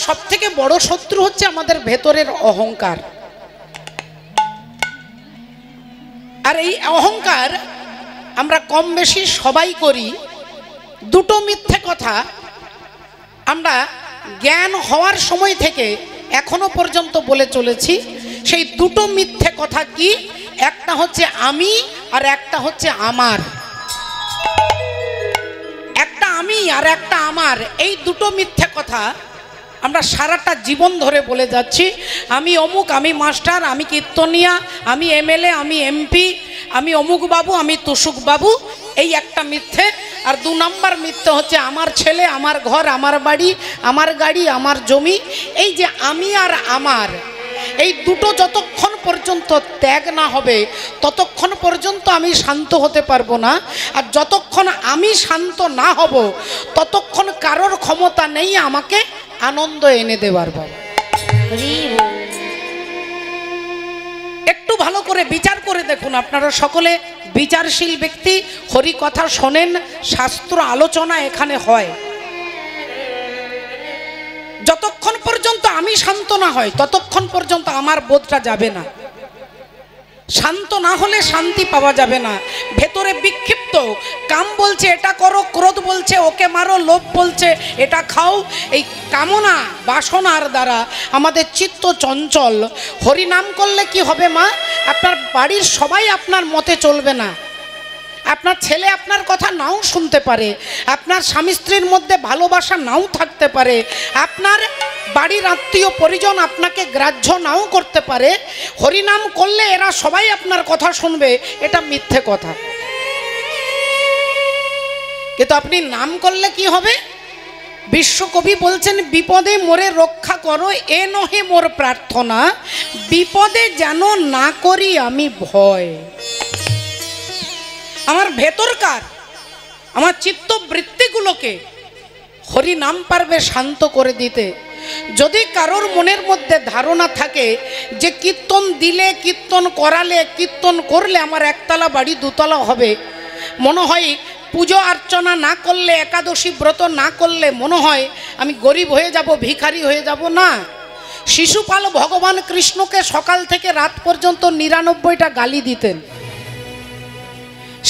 সবথেকে বড় শত্রু হচ্ছে আমাদের ভেতরের অহংকার। আর এই অহংকার আমরা কম বেশি সবাই করি। দুটো মিথ্যে কথা আমরা জ্ঞান হওয়ার সময় থেকে এখনো পর্যন্ত বলে চলেছি। সেই দুটো মিথ্যে কথা কি? একটা হচ্ছে আমি আর একটা হচ্ছে আমার। একটা আমি আর একটা আমার, এই দুটো মিথ্যে কথা আমরা সারাটা জীবন ধরে বলে যাচ্ছি। আমি অমুক, আমি মাস্টার, আমি কীর্তনিয়া, আমি এমএলএ, আমি এমপি, আমি অমুক বাবু, আমি তুসুক বাবু। এই একটা মিথ্যে। আর 2 নম্বর মিথ্যে হচ্ছে আমার ছেলে, আমার ঘর, আমার বাড়ি, আমার গাড়ি, আমার জমি। এই যে আমি আর আমার, এই দুটো যতক্ষণ পর্যন্ত ত্যাগ না হবে ততক্ষণ পর্যন্ত আমি শান্ত হতে পারবো না। আর যতক্ষণ আমি শান্ত না হব ততক্ষণ কারোর ক্ষমতা নেই আমাকে আনন্দ এনে দেবার। বাবা একটু ভালো করে বিচার করে দেখুন। আপনারা সকলে বিচারশীল ব্যক্তি, হরি কথা শোনেন, শাস্ত্র আলোচনা এখানে হয়। যতক্ষণ পর্যন্ত আমি শান্ত না হয় ততক্ষণ পর্যন্ত আমার বোধটা যাবে না। শান্ত না হলে শান্তি পাওয়া যাবে না। ভেতরে বিক্ষিপ্ত, কাম বলছে এটা করো, ক্রোধ বলছে ওকে মারো, লোভ বলছে এটা খাও। এই কামনা বাসনার দ্বারা আমাদের চিত্ত চঞ্চল। হরি নাম করলে কি হবে মা? আপনার বাড়ির সবাই আপনার মতে চলবে না। আপনার ছেলে আপনার কথা নাও শুনতে পারে, আপনার স্বামী স্ত্রীর মধ্যে ভালোবাসা নাও থাকতে পারে, আপনার বাড়ির আত্মীয় পরিজন আপনাকে গ্রাহ্য নাও করতে পারে। হরিনাম করলে এরা সবাই আপনার কথা শুনবে, এটা মিথ্যে কথা। কিন্তু আপনি নাম করলে কি হবে? বিশ্বকবি বলছেন, বিপদে মোরে রক্ষা করো, এ নহে মোর প্রার্থনা, বিপদে যেন না করি আমি ভয়। আমার ভেতরকার, আমার চিত্তবৃত্তিগুলোকে হরি নাম পারবে শান্ত করে দিতে। যদি কারোর মনের মধ্যে ধারণা থাকে যে কীর্তন দিলে, কীর্তন করালে, কীর্তন করলে আমার একতলা বাড়ি দুতলা হবে, মনে হয় পুজো অর্চনা না করলে, একাদশী ব্রত না করলে মনে হয় আমি গরিব হয়ে যাব, ভিখারি হয়ে যাব, না। শিশুপাল ভগবান কৃষ্ণকে সকাল থেকে রাত পর্যন্ত 99টা গালি দিতেন।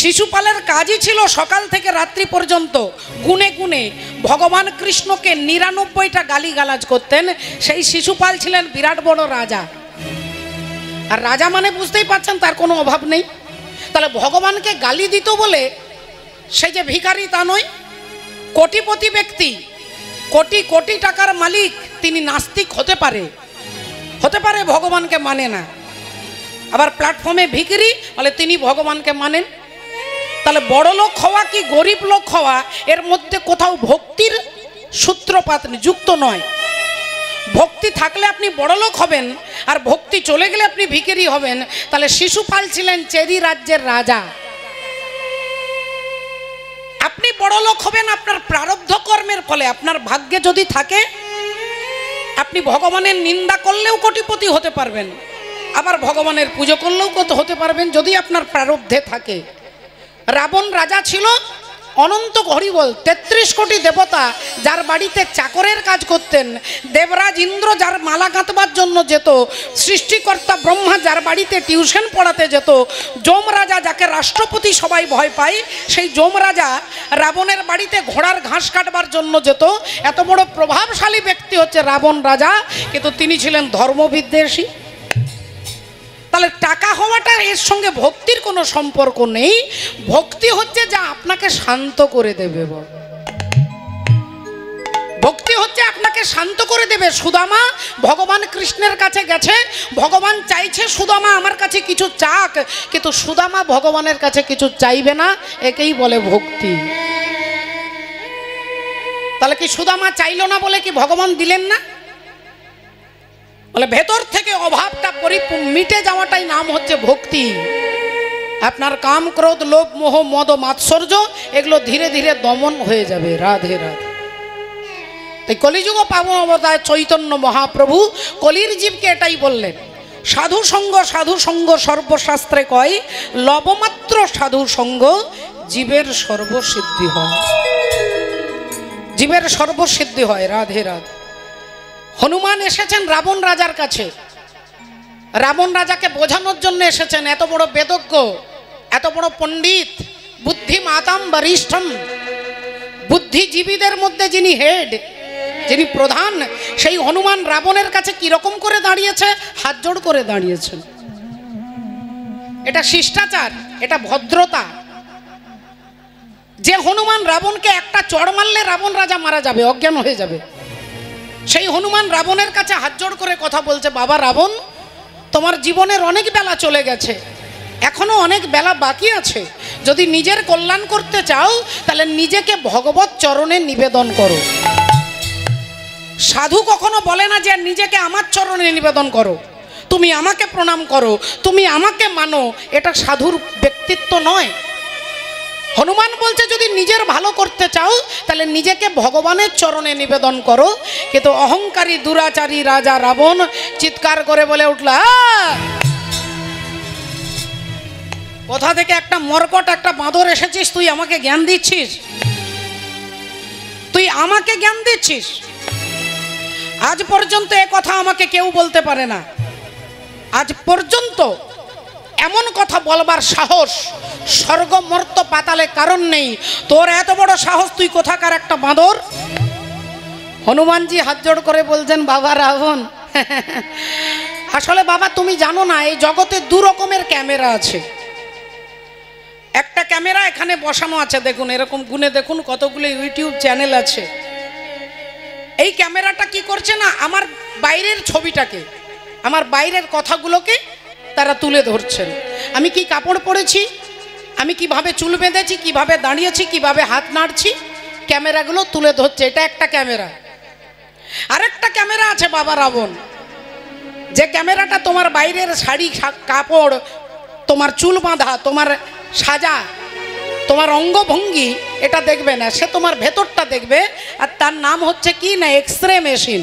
শিশুপালের কাজই ছিল সকাল থেকে রাত্রি পর্যন্ত গুনে গুনে ভগবান কৃষ্ণকে 99টা গালিগালাজ করতেন। সেই শিশুপাল ছিলেন বিরাট বড় রাজা। আর রাজা মানে বুঝতেই পারছেন তার কোনো অভাব নেই। তাহলে ভগবানকে গালি দিত বলে সে যে ভিখারি তা নয়। কোটিপতি ব্যক্তি, কোটি কোটি টাকার মালিক, তিনি নাস্তিক হতে পারে, ভগবানকে মানে না। আবার প্ল্যাটফর্মে ভিখারি বলে তিনি ভগবানকে মানেন। তাহলে বড় লোক হওয়া কি গরিব লোক হওয়া, এর মধ্যে কোথাও ভক্তির সূত্রপাত যুক্ত নয়। ভক্তি থাকলে আপনি বড় লোক হবেন, আর ভক্তি চলে গেলে আপনি ভিখারি হবেন। তাহলে শিশুপাল ছিলেন চেরি রাজ্যের রাজা। আপনি বড় লোক হবেন আপনার প্রারব্ধ কর্মের ফলে। আপনার ভাগ্যে যদি থাকে আপনি ভগবানের নিন্দা করলেও কোটিপতি হতে পারবেন, আবার ভগবানের পুজো করলেও হতে পারবেন, যদি আপনার প্রারব্ধে থাকে। রাবণ রাজা ছিল, অনন্ত হরিবল, 33 কোটি দেবতা যার বাড়িতে চাকরের কাজ করতেন। দেবরাজ ইন্দ্র যার মালা গাঁথবার জন্য যেত, সৃষ্টিকর্তা ব্রহ্মা যার বাড়িতে টিউশন পড়াতে যেত, যম রাজা যাকে রাষ্ট্রপতি সবাই ভয় পায়, সেই যম রাজা রাবণের বাড়িতে ঘোড়ার ঘাস কাটবার জন্য যেত। এত বড় প্রভাবশালী ব্যক্তি হচ্ছে রাবণ রাজা, কিন্তু তিনি ছিলেন ধর্মবিদ্বেষী। তাহলে টাকা হওয়াটা এর সঙ্গে ভক্তির কোনো সম্পর্ক নেই। ভক্তি হচ্ছে যা আপনাকে শান্ত করে দেবে। ভক্তি হচ্ছে আপনাকে শান্ত করে দেবে। সুদামা ভগবান কৃষ্ণের কাছে গেছে, ভগবান চাইছে সুদামা আমার কাছে কিছু চাক, কিন্তু সুদামা ভগবানের কাছে কিছু চাইবে না, একেই বলে ভক্তি। তাহলে কি সুদামা চাইলো না বলে কি ভগবান দিলেন না? বলে ভেতর থেকে অভাবটা মিটে যাওয়াটাই নাম হচ্ছে ভক্তি। আপনার কাম, ক্রোধ, লোভ, মোহ, মদ, মাৎসর্য এগুলো ধীরে ধীরে দমন হয়ে যাবে। রাধে রাধে। তাই কলিযুগ পাবন অবতার চৈতন্য মহাপ্রভু কলির জীবকে এটাই বললেন, সাধু সঙ্গ সর্বশাস্ত্রে কয়, লবমাত্র সাধু সঙ্গ জীবের সর্বসিদ্ধি হয়। জীবের সর্বসিদ্ধি হয়। রাধে রাধে। হনুমান এসেছেন রাবণ রাজার কাছে, রাবণ রাজাকে বোঝানোর জন্য এসেছেন। এত বড় বেদজ্ঞ, এত বড় পণ্ডিত, বুদ্ধিমাতাম বরিষ্ঠম, বুদ্ধিজীবীদের মধ্যে যিনি হেড, যিনি প্রধান, সেই হনুমান রাবণের কাছে কিরকম করে দাঁড়িয়েছে? হাত জোড় করে দাঁড়িয়েছেন। এটা শিষ্টাচার, এটা ভদ্রতা। যে হনুমান রাবণকে একটা চড় মারলে রাবণ রাজা মারা যাবে, অজ্ঞান হয়ে যাবে, সেই হনুমান রাবণের কাছে হাত জোড় করে কথা বলছে, বাবা রাবণ, তোমার জীবনের অনেক বেলা চলে গেছে, এখনো অনেক বেলা বাকি আছে। যদি নিজের কল্যাণ করতে চাও তাহলে নিজেকে ভগবত চরণে নিবেদন করো। সাধু কখনো বলে না যে নিজেকে আমার চরণে নিবেদন করো, তুমি আমাকে প্রণাম করো, তুমি আমাকে মানো। এটা সাধুর ব্যক্তিত্ব নয়। হনুমান বলছে যদি নিজের ভালো করতে চাও তাহলে নিজেকে ভগবানের চরণে নিবেদন করো। কিন্তু অহংকারী দুরাচারী রাজা রাবণ চিৎকার করে বলে উঠল, কোথা থেকে একটা মরকট, একটা বাঁদর এসেছিস, তুই আমাকে জ্ঞান দিচ্ছিস? তুই আমাকে জ্ঞান দিচ্ছিস? আজ পর্যন্ত এ কথা আমাকে কেউ বলতে পারে না। আজ পর্যন্ত এমন কথা বলবার সাহস স্বর্গ মর্ত পাতালে কারণ নেই। তোর এত বড় সাহস, তুই কোথাকার একটা বাঁদর? হনুমানজি হাত জোড় করে বলছেন, বাবা রাবণ, আসলে বাবা তুমি জানো না, এই জগতে দু রকমের ক্যামেরা আছে। একটা ক্যামেরা এখানে বসানো আছে, দেখুন, এরকম গুনে দেখুন কতগুলো ইউটিউব চ্যানেল আছে। এই ক্যামেরাটা কি করছে না, আমার বাইরের ছবিটাকে, আমার বাইরের কথাগুলোকে তারা তুলে ধরছেন। আমি কি কাপড় পরেছি, আমি কিভাবে চুল বেঁধেছি, কিভাবে দাঁড়িয়েছি, কিভাবে হাত নাড়ছি, ক্যামেরাগুলো তুলে ধরছে। এটা একটা ক্যামেরা। আরেকটা ক্যামেরা আছে বাবা রাবণ, যে ক্যামেরাটা তোমার বাইরের শাড়ি, কাপড়, তোমার চুল বাঁধা, তোমার সাজা, তোমার অঙ্গভঙ্গি, এটা দেখবে না। সে তোমার ভেতরটা দেখবে। আর তার নাম হচ্ছে কি না, এক্সরে মেশিন।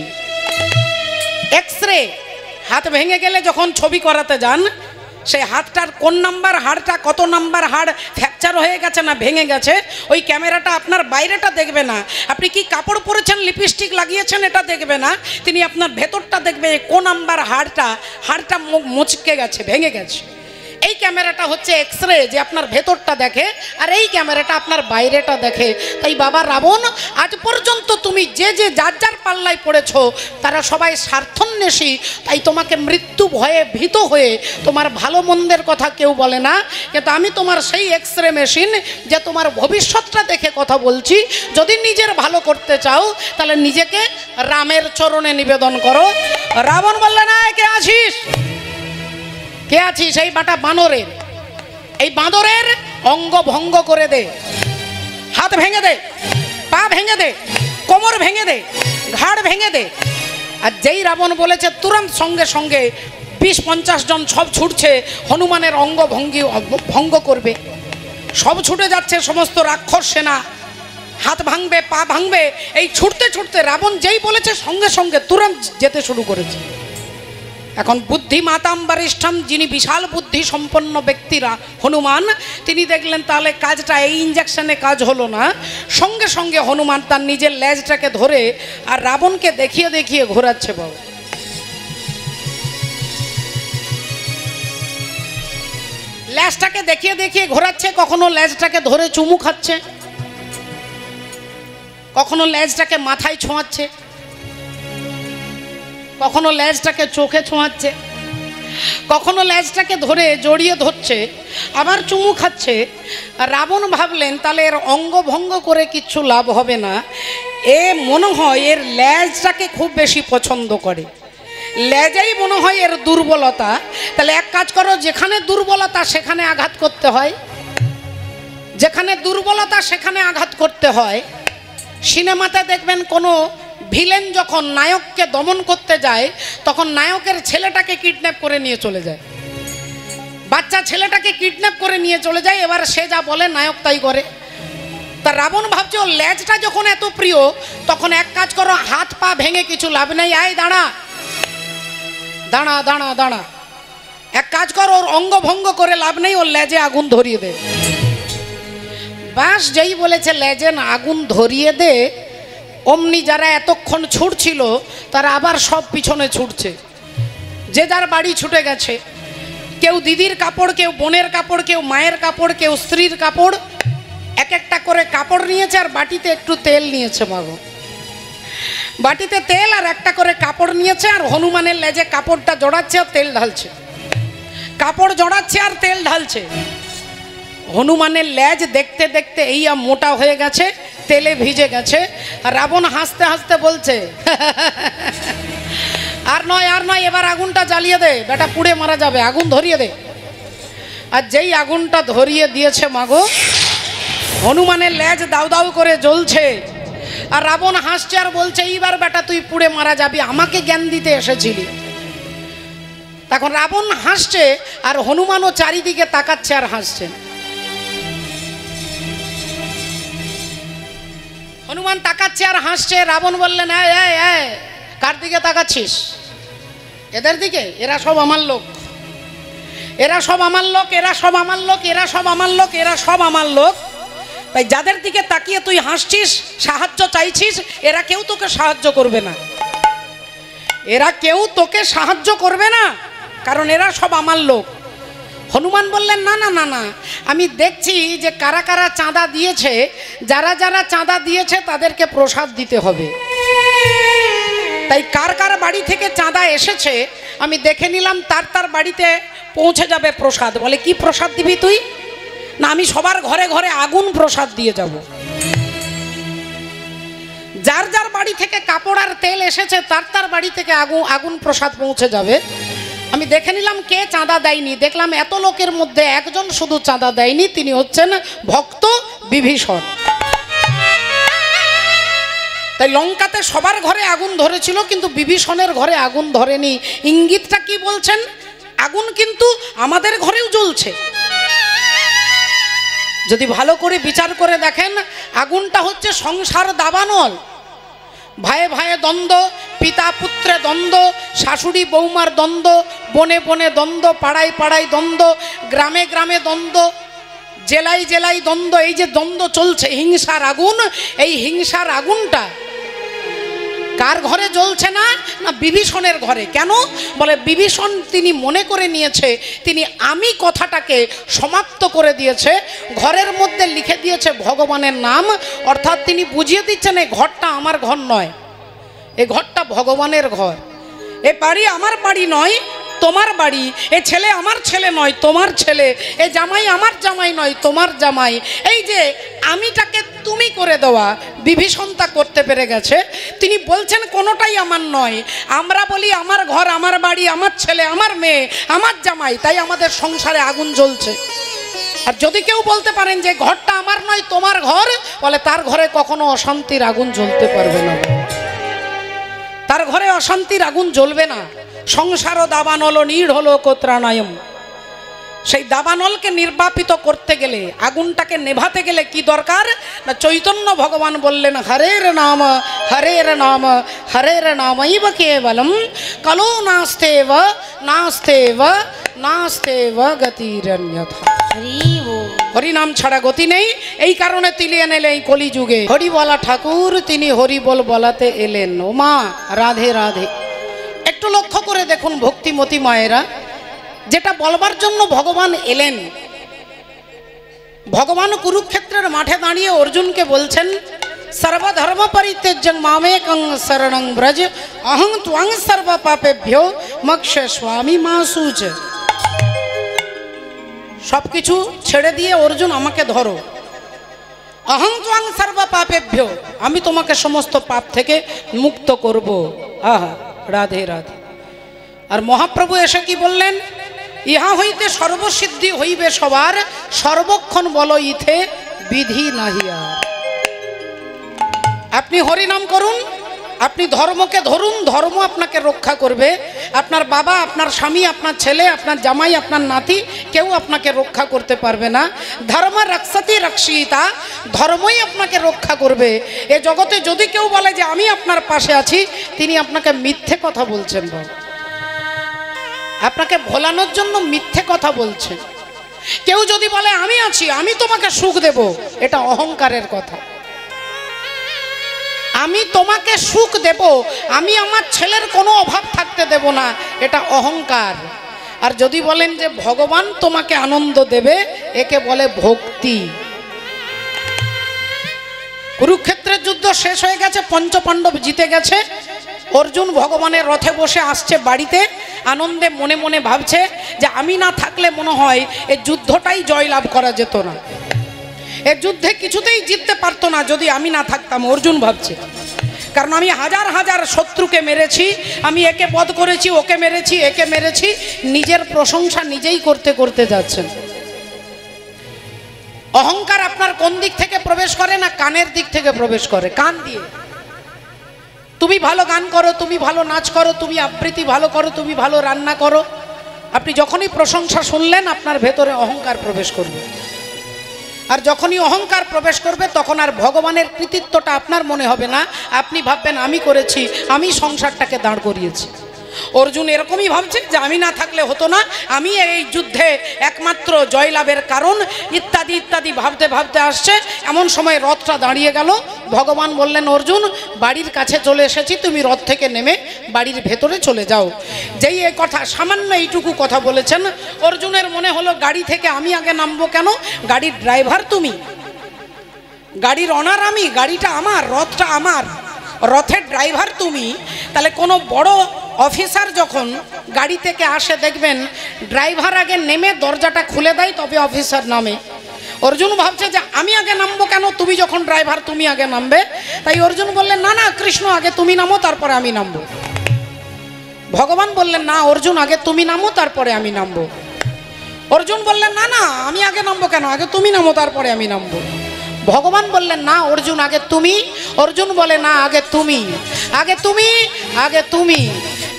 এক্সরে, হাত ভেঙে গেলে যখন ছবি করাতে যান, সেই হাতটার কোন নাম্বার হাড়টা, কত নাম্বার হাড় ফ্র্যাকচার হয়ে গেছে না ভেঙে গেছে, ওই ক্যামেরাটা আপনার বাইরেটা দেখবে না। আপনি কি কাপড় পরেছেন, লিপস্টিক লাগিয়েছেন, এটা দেখবে না। তিনি আপনার ভেতরটা দেখবে, কোন নাম্বার হাড়টা মুচকে গেছে, ভেঙে গেছে। এই ক্যামেরাটা হচ্ছে এক্সরে, যে আপনার ভেতরটা দেখে, আর এই ক্যামেরাটা আপনার বাইরেটা দেখে। তাই বাবা রাবণ, আজ পর্যন্ত তুমি যে যে যার যার পাল্লায় পড়েছ, তারা সবাই স্বার্থন্বেষী। তাই তোমাকে মৃত্যু ভয়ে ভীত হয়ে তোমার ভালো মন্দের কথা কেউ বলে না। কিন্তু আমি তোমার সেই এক্সরে মেশিন, যে তোমার ভবিষ্যৎটা দেখে কথা বলছি। যদি নিজের ভালো করতে চাও তাহলে নিজেকে রামের চরণে নিবেদন করো। রাবণ বললে, না, কে আছিস? কে আছিস? এই বাটা বানরের, এই বাঁদরের অঙ্গ ভঙ্গ করে দে, হাত ভেঙে দে, পা ভেঙে দে, কোমর ভেঙে দে, ঘাড় ভেঙে দে। আর যেই রাবণ বলেছে, তুরন্ত সঙ্গে সঙ্গে 20-50 জন সব ছুটছে হনুমানের অঙ্গ ভঙ্গ করবে। সব ছুটে যাচ্ছে, সমস্ত রাক্ষস সেনা, হাত ভাঙবে, পা ভাঙবে। এই ছুটতে ছুটতে রাবণ যেই বলেছে সঙ্গে সঙ্গে তুরন্ত যেতে শুরু করেছে। এখন বুদ্ধিমাতাম বরিষ্ঠম, যিনি বিশাল বুদ্ধি সম্পন্ন ব্যক্তিরা হনুমান, তিনি দেখলেন তাহলে কাজটা এই ইঞ্জেকশনে কাজ হলো না। সঙ্গে সঙ্গে হনুমান তার নিজের লেজটাকে ধরে আর রাবণকে দেখিয়ে দেখিয়ে ঘোরাচ্ছে। বাবু, লেজটাকে দেখিয়ে দেখিয়ে ঘোরাচ্ছে। কখনো লেজটাকে ধরে চুমু খাচ্ছে, কখনো লেজটাকে মাথায় ছোঁয়াচ্ছে, কখনো লেজটাকে চোখে ছোঁয়াচ্ছে, কখনো লেজটাকে ধরে জড়িয়ে ধরছে, আবার চুমু খাচ্ছে। রাবণ ভাবলেন তাহলে এর অঙ্গভঙ্গ করে কিচ্ছু লাভ হবে না। এ মনে হয় এর লেজটাকে খুব বেশি পছন্দ করে, লেজেই মনে হয় এর দুর্বলতা। তাহলে এক কাজ করো, যেখানে দুর্বলতা সেখানে আঘাত করতে হয়, যেখানে দুর্বলতা সেখানে আঘাত করতে হয়। সিনেমাতে দেখবেন কোনো ভিলেন যখন নায়ককে দমন করতে যায়, তখন নায়কের ছেলেটাকে কিডন্যাপ করে নিয়ে চলে যায়, বাচ্চা ছেলেটাকে কিডন্যাপ করে নিয়ে চলে যায়। এবার সে যা বলে নায়ক তাই করে। তা রাবণ ভাবছে ওর লেজটা যখন এত প্রিয়, তখন এক কাজ করো, হাত পা ভেঙে কিছু লাভ নেই, আয় দাঁড়া দাঁড়া দাঁড়া দাঁড়া, এক কাজ কর, ওর অঙ্গ ভঙ্গ করে লাভ নেই, ওর লেজে আগুন ধরিয়ে দে। বাস যেই বলেছে লেজে আগুন ধরিয়ে দে, অমনি যারা এতক্ষণ ছুটছিল তারা আবার সব পিছনে ছুটছে, যে যার বাড়ি ছুটে গেছে। কেউ দিদির কাপড়, কেউ বোনের কাপড়, কেউ মায়ের কাপড়, কেউ স্ত্রীর কাপড়, এক একটা করে কাপড় নিয়েছে আর বাটিতে একটু তেল নিয়েছে। মাগো, বাটিতে তেল আর একটা করে কাপড় নিয়েছে, আর হনুমানের লেজে কাপড়টা জড়াচ্ছে আর তেল ঢালছে, কাপড় জড়াচ্ছে আর তেল ঢালছে। হনুমানের লেজ দেখতে দেখতে এই মোটা হয়ে গেছে, তেলে ভিজে গেছে। আর রাবণ হাসতে হাসতে বলছে, আর নয় আর নয়, এবার আগুনটা জ্বালিয়ে দে, বেটা পুড়ে মারা যাবে, আগুন ধরিয়ে দে। আর যেই আগুনটা ধরিয়ে দিয়েছে মাগো, হনুমানের লেজ দাউ দাউ করে জ্বলছে। আর রাবণ হাসছে আর বলছে, এইবার বেটা তুই পুড়ে মারা যাবি, আমাকে জ্ঞান দিতে এসেছিলি। তখন রাবণ হাসছে আর হনুমানও চারিদিকে তাকাচ্ছে আর হাসছে। হনুমান তাকাচ্ছে আর হাসছে। রাবণ বললেন, কার দিকে তাকাচ্ছিস? এদের দিকে? এরা সব আমার লোক, এরা সব আমার লোক, এরা সব আমার লোক, এরা সব আমার লোক, এরা সব আমার লোক। তাই যাদের দিকে তাকিয়ে তুই হাসছিস, সাহায্য চাইছিস, এরা কেউ তোকে সাহায্য করবে না, এরা কেউ তোকে সাহায্য করবে না, কারণ এরা সব আমার লোক। হনুমান বললেন, না না না না, আমি দেখছি যে কারা কারা চাঁদা দিয়েছে, যারা যারা চাঁদা দিয়েছে তাদেরকে প্রসাদ দিতে হবে। তাই কার কার বাড়ি থেকে চাঁদা এসেছে আমি দেখে নিলাম, তার তার বাড়িতে পৌঁছে যাবে প্রসাদ। বলে, কি প্রসাদ দিবি তুই? না, আমি সবার ঘরে ঘরে আগুন প্রসাদ দিয়ে যাব। যার যার বাড়ি থেকে কাপড় আর তেল এসেছে তার তার বাড়ি থেকে আগুন প্রসাদ পৌঁছে যাবে। আমি দেখে নিলাম কে চাঁদা দেয়নি। দেখলাম এত লোকের মধ্যে একজন শুধু চাঁদা দেয়নি, তিনি হচ্ছেন ভক্ত বিভীষণ। তাই লঙ্কাতে সবার ঘরে আগুন ধরেছিল, কিন্তু বিভীষণের ঘরে আগুন ধরেনি। ইঙ্গিতটা কি বলছেন? আগুন কিন্তু আমাদের ঘরেও জ্বলছে। যদি ভালো করে বিচার করে দেখেন, আগুনটা হচ্ছে সংসার দাবানল। ভাইয়ে ভাইয়ে দ্বন্দ্ব, পিতা পুত্রে দ্বন্দ্ব, শাশুড়ি বৌমার দ্বন্দ্ব, বনে বনে দ্বন্দ্ব, পাড়ায় পাড়ায় দ্বন্দ্ব, গ্রামে গ্রামে দ্বন্দ্ব, জেলায় জেলায় দ্বন্দ্ব। এই যে দ্বন্দ্ব চলছে, হিংসার আগুন, এই হিংসার আগুনটা কার ঘরে জ্বলছে না? না, বিভীষণের ঘরে। কেন? বলে, বিভীষণ তিনি মনে করে নিয়েছে, তিনি আমি কথাটাকে সমাপ্ত করে দিয়েছে, ঘরের মধ্যে লিখে দিয়েছে ভগবানের নাম। অর্থাৎ তিনি বুঝিয়ে দিচ্ছেন, এই ঘরটা আমার ঘর নয়, এই ঘরটা ভগবানের ঘর। এ বাড়ি আমার বাড়ি নয়, তোমার বাড়ি। এ ছেলে আমার ছেলে নয়, তোমার ছেলে। এ জামাই আমার জামাই নয়, তোমার জামাই। এই যে আমিটাকে তুমি করে দেওয়া, বিভীষণ তা করতে পেরে গেছে। তিনি বলছেন কোনোটাই আমার নয়। আমরা বলি আমার ঘর, আমার বাড়ি, আমার ছেলে, আমার মেয়ে, আমার জামাই, তাই আমাদের সংসারে আগুন জ্বলছে। আর যদি কেউ বলতে পারেন যে ঘরটা আমার নয়, তোমার ঘর, বলে তার ঘরে কখনো অশান্তির আগুন জ্বলতে পারবে না, তার ঘরে অশান্তির আগুন জ্বলবে না। সংসার দাবানল নীড় হলো কোত্রানায়ম। সেই দাবানলকে নির্বাপিত করতে গেলে, আগুনটাকে নেভাতে গেলে কি দরকার? না, চৈতন্য ভগবান বললেন, হরের নাম হরের নাম হরের নামৈব কেবলম কলো নাস্তেব নাস্তেব নাস্তেব গতিরন্যথা। হরি নাম ছাড়া গতি নেই। এই কারণে তিনি এলেন এই কলিযুগে। হরি বলা ঠাকুর, তিনি হরি বলাতে এলেন। ও মা, রাধে রাধে। একটু লক্ষ্য করে দেখুন ভক্তিমতী মায়েরা, যেটা বলবার জন্য ভগবান এলেন। ভগবান কুরুক্ষেত্রের মাঠে দাঁড়িয়ে অর্জুনকে বলছেন, সর্বধর্ম পরিত্যজ্য মামেকং শরণং ব্রজ অহং ত্বং সর্ব পাপেভ্যো মোক্ষয়িষ্যামি মা শুচ। সবকিছু ছেড়ে দিয়ে অর্জুন আমাকে ধরো। অহং ত্বং সর্ব পাপেভ্যো, আমি তোমাকে সমস্ত পাপ থেকে মুক্ত করব। আহা, রাধে রাধে। আর মহাপ্রভু এসে কি বললেন? ইহা হইতে সর্বসিদ্ধি হইবে সবার, সর্বক্ষণ বল ইথে বিধি নাহি আর। আপনি হরিনাম করুন, আপনি ধর্মকে ধরুন, ধর্ম আপনাকে রক্ষা করবে। আপনার বাবা, আপনার স্বামী, আপনার ছেলে, আপনার জামাই, আপনার নাতি, কেউ আপনাকে রক্ষা করতে পারবে না। ধর্ম রক্ষতি রক্ষিতা, ধর্মই আপনাকে রক্ষা করবে। এ জগতে যদি কেউ বলে যে আমি আপনার পাশে আছি, তিনি আপনাকে মিথ্যে কথা বলছেন, আপনাকে ভোলানোর জন্য মিথ্যে কথা বলছেন। কেউ যদি বলে আমি আছি, আমি তোমাকে সুখ দেব, এটা অহংকারের কথা। আমি তোমাকে সুখ দেব, আমি আমার ছেলের কোনো অভাব থাকতে দেব না, এটা অহংকার। আর যদি বলেন যে ভগবান তোমাকে আনন্দ দেবে, একে বলে ভক্তি। কুরুক্ষেত্রের যুদ্ধ শেষ হয়ে গেছে, পঞ্চপাণ্ডব জিতে গেছে। অর্জুন ভগবানের রথে বসে আসছে বাড়িতে, আনন্দে মনে মনে ভাবছে যে আমি না থাকলে মনে হয় এই যুদ্ধটাই জয়লাভ করা যেত না, এই যুদ্ধে কিছুতেই জিততে পারতো না যদি আমি না থাকতাম। অর্জুন ভাবছে, কারণ আমি হাজার হাজার শত্রুকে মেরেছি, আমি একে বধ করেছি, ওকে মেরেছি, একে মেরেছি। নিজের প্রশংসা নিজেই করতে করতে যাচ্ছেন। অহংকার আপনার কোন দিক থেকে প্রবেশ করে? না কানের দিক থেকে প্রবেশ করে, কান দিয়ে। তুমি ভালো গান করো, তুমি ভালো নাচ করো, তুমি আবৃত্তি ভালো করো, তুমি ভালো রান্না করো, আপনি যখনই প্রশংসা শুনলেন আপনার ভেতরে অহংকার প্রবেশ করবে। আর যখনই অহংকার প্রবেশ করবে তখন আর ভগবানের কৃতিত্বটা আপনার মনে হবে না, আপনি ভাববেন আমি করেছি, আমি সংসারটাকে দাঁড় করিয়েছি। অর্জুন এরকমই ভাবছে যে আমি না থাকলে হতো না, আমি এই যুদ্ধে একমাত্র জয়লাভের কারণ, ইত্যাদি ইত্যাদি ভাবতে ভাবতে আসছে। এমন সময় রথটা দাঁড়িয়ে গেল। ভগবান বললেন, অর্জুন বাড়ির কাছে চলে এসেছি, তুমি রথ থেকে নেমে বাড়ির ভেতরে চলে যাও। যেই এই কথা, সামান্য এইটুকু কথা বলেছেন, অর্জুনের মনে হলো গাড়ি থেকে আমি আগে নামবো কেন? গাড়ির ড্রাইভার তুমি, গাড়ির অনার আমি, গাড়িটা আমার, রথটা আমার, রথের ড্রাইভার তুমি। তাহলে কোনো বড় অফিসার যখন গাড়ি থেকে আসে দেখবেন ড্রাইভার আগে নেমে দরজাটা খুলে দেয়, তবে অফিসার নামে। অর্জুন ভাবছে যে আমি আগে নামবো কেন? তুমি যখন ড্রাইভার তুমি আগে নামবে। তাই অর্জুন বললেন, না না কৃষ্ণ আগে তুমি নামো, তারপরে আমি নামবো। ভগবান বললেন, না অর্জুন আগে তুমি নামো, তারপরে আমি নামবো। অর্জুন বললেন, না না আমি আগে নামবো কেন? আগে তুমি নামো, তারপরে আমি নামবো। ভগবান বললেন, না অর্জুন আগে তুমি। অর্জুন বলে, না আগে তুমি, আগে তুমি, আগে তুমি।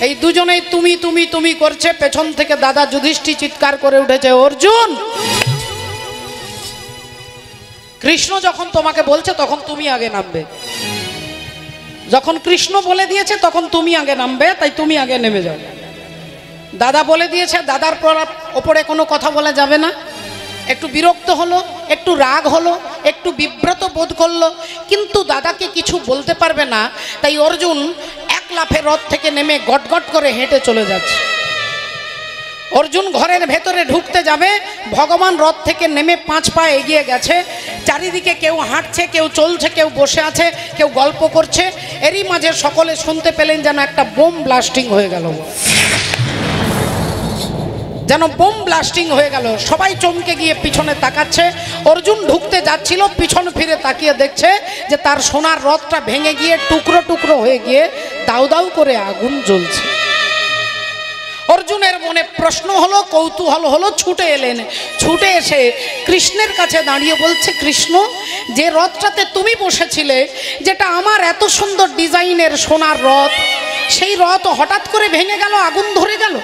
এই দুজনেই তুমি তুমি তুমি করছে। পেছন থেকে দাদা যুধিষ্ঠির চিৎকার করে উঠেছে, অর্জুন কৃষ্ণ যখন তোমাকে বলছে তখন তুমি আগে নামবে। যখন কৃষ্ণ বলে দিয়েছে তখন তুমি আগে নামবে, তাই তুমি আগে নেমে যাও। দাদা বলে দিয়েছে, দাদার ওপরে কোনো কথা বলা যাবে না। একটু বিরক্ত হলো, একটু রাগ হলো, একটু বিব্রত বোধ করলো, কিন্তু দাদাকে কিছু বলতে পারবে না। তাই অর্জুন এক লাফে রথ থেকে নেমে গটগট করে হেঁটে চলে যাচ্ছে। অর্জুন ঘরের ভেতরে ঢুকতে যাবে, ভগবান রথ থেকে নেমে 5 পা এগিয়ে গেছে। চারিদিকে কেউ হাঁটছে, কেউ চলছে, কেউ বসে আছে, কেউ গল্প করছে। এরই মাঝে সকলে শুনতে পেলেন যেন একটা বোম ব্লাস্টিং হয়ে গেল, যেন বোম ব্লাস্টিং হয়ে গেল। সবাই চমকে গিয়ে পিছনে তাকাচ্ছে। অর্জুন ঢুকতে যাচ্ছিল, পিছন ফিরে তাকিয়ে দেখছে যে তার সোনার রথটা ভেঙে গিয়ে টুকরো টুকরো হয়ে গিয়ে দাউ দাউ করে আগুন জ্বলছে। অর্জুনের মনে প্রশ্ন হলো, কৌতূহল হলো, ছুটে এলেন। ছুটে এসে কৃষ্ণের কাছে দাঁড়িয়ে বলছে, কৃষ্ণ যে রথটাতে তুমি বসেছিলে, যেটা আমার এত সুন্দর ডিজাইনের সোনার রথ, সেই রথ হঠাৎ করে ভেঙে গেল, আগুন ধরে গেল।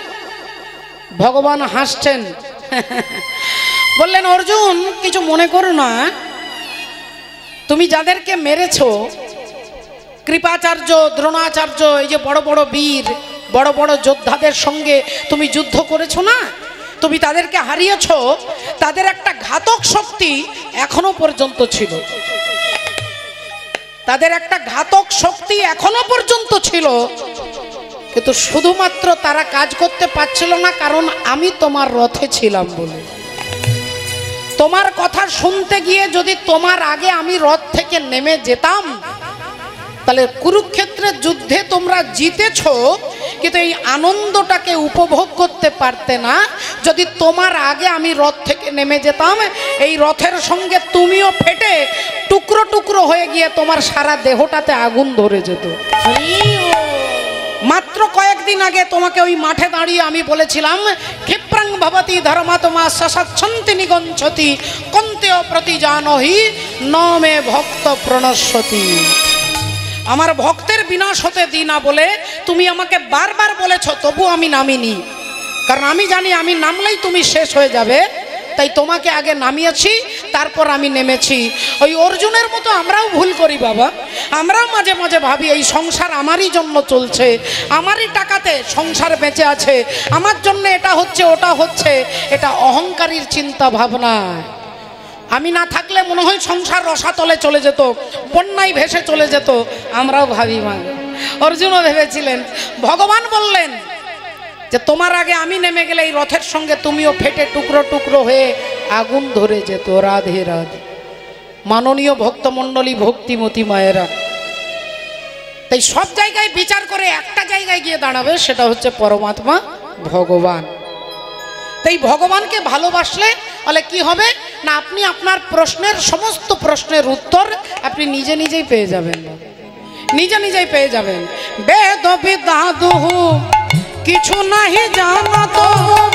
ভগবান হাসছেন, বললেন, অর্জুন কিছু মনে করো না, তুমি যাদেরকে মেরেছ, কৃপাচার্য, দ্রোণাচার্য, এই যে বড় বড় বীর, বড় বড় যোদ্ধাদের সঙ্গে তুমি যুদ্ধ করেছো না, তুমি তাদেরকে হারিয়েছ। তাদের একটা ঘাতক শক্তি এখনো পর্যন্ত ছিল, তাদের একটা ঘাতক শক্তি এখনো পর্যন্ত ছিল, কিন্তু শুধুমাত্র তারা কাজ করতে পারছিল না কারণ আমি তোমার রথে ছিলাম বলে। তোমার কথা শুনতে গিয়ে যদি তোমার আগে আমি রথ থেকে নেমে যেতাম, তাহলে কুরুক্ষেত্রের যুদ্ধে তোমরা জিতেছ, কিন্তু এই আনন্দটাকে উপভোগ করতে পারতে না। যদি তোমার আগে আমি রথ থেকে নেমে যেতাম, এই রথের সঙ্গে তুমিও ফেটে টুকরো টুকরো হয়ে গিয়ে তোমার সারা দেহটাতে আগুন ধরে যেত। মাত্র কয়েকদিন আগে তোমাকে ওই মাঠে দাঁড়িয়ে আমি বলেছিলাম, ক্ষিপ্রাং ভবতি ধর্মাত্মা সসচ্ছন্তি নিগঞ্ছতি কন্তেয় প্রতি জানহি ন মে ভক্ত প্রণশ্যতি। আমার ভক্তের বিনাশ হতে দিই না বলে তুমি আমাকে বারবার বলেছ, তবু আমি নামিনি, কারণ আমি জানি আমি নামলেই তুমি শেষ হয়ে যাবে। তাই তোমাকে আগে নামিয়েছি, তারপর আমি নেমেছি। ওই অর্জুনের মতো আমরাও ভুল করি বাবা, আমরাও মাঝে মাঝে ভাবি এই সংসার আমারই জন্য চলছে, আমারই টাকাতে সংসার বেঁচে আছে, আমার জন্য এটা হচ্ছে ওটা হচ্ছে। এটা অহংকারীর চিন্তা ভাবনা। আমি না থাকলে মনে হয় সংসার রসাতলে চলে যেত, বন্যায় ভেসে চলে যেত। আমরাও ভাবি মা, অর্জুনও ভেবেছিলেন। ভগবান বললেন যে তোমার আগে আমি নেমে গেলে এই রথের সঙ্গে তুমিও ফেটে টুকরো টুকরো হয়ে আগুন ধরে যেত। রাধে রাধে। মাননীয় ভক্তমণ্ডলী, ভক্তিমতী মায়েরা, তাই সব জায়গায় বিচার করে একটা জায়গায় গিয়ে দাঁড়াবে, সেটা হচ্ছে পরমাত্মা ভগবান। তাই ভগবানকে ভালোবাসলে তাহলে কি হবে না, আপনি আপনার প্রশ্নের সমস্ত প্রশ্নের উত্তর আপনি নিজে নিজেই পেয়ে যাবেন, নিজে নিজেই পেয়ে যাবেন। বেদ বিদ্যা দুহু কিছু নাহি জানত,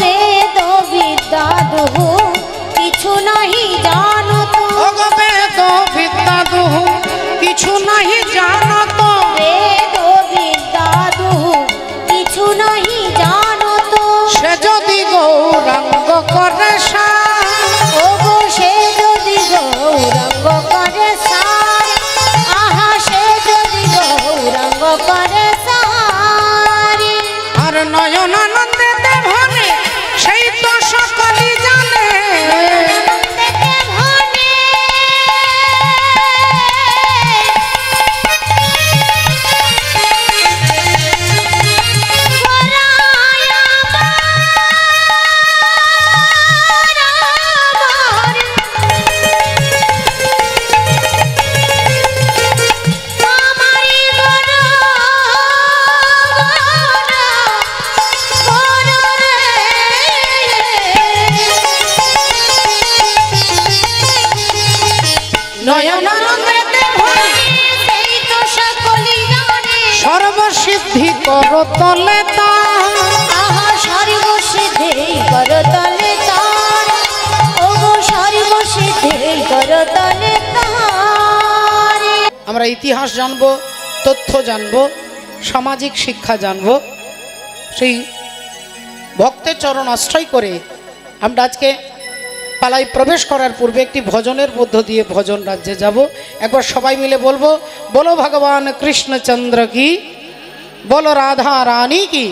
বেদ বিদ্যা দুহু কিছু নাহি জানত, বেদ বিদ্যা দুহু কিছু নাহি জানত, বেদ বিদ্যা দুহু কিছু নাহি জানত, সে যদি গৌরাঙ্গ করে ওগো সে যদি গৌরাঙ্গ করে সার, আহা সে যদি গৌরাঙ্গ করে সার, আর নয়নানন্দে ভানে সেই তো সকলই জানে, সর্বসিদ্ধি কর তলে তার, আহা সর্বসিদ্ধি কর তলে তার, ওগো সর্বসিদ্ধি কর তলে তার। আমরা ইতিহাস জানবো, তথ্য জানবো, সামাজিক শিক্ষা জানবো। সেই ভক্তের চরণ আশ্রয় করে আমরা আজকে পালায় প্রবেশ করার পূর্বে একটি ভজনের মধ্য দিয়ে ভজন রাজ্যে যাব। একবার সবাই মিলে বলবো, বলো ভগবান কৃষ্ণচন্দ্র কি, बोलो राधा रानी की,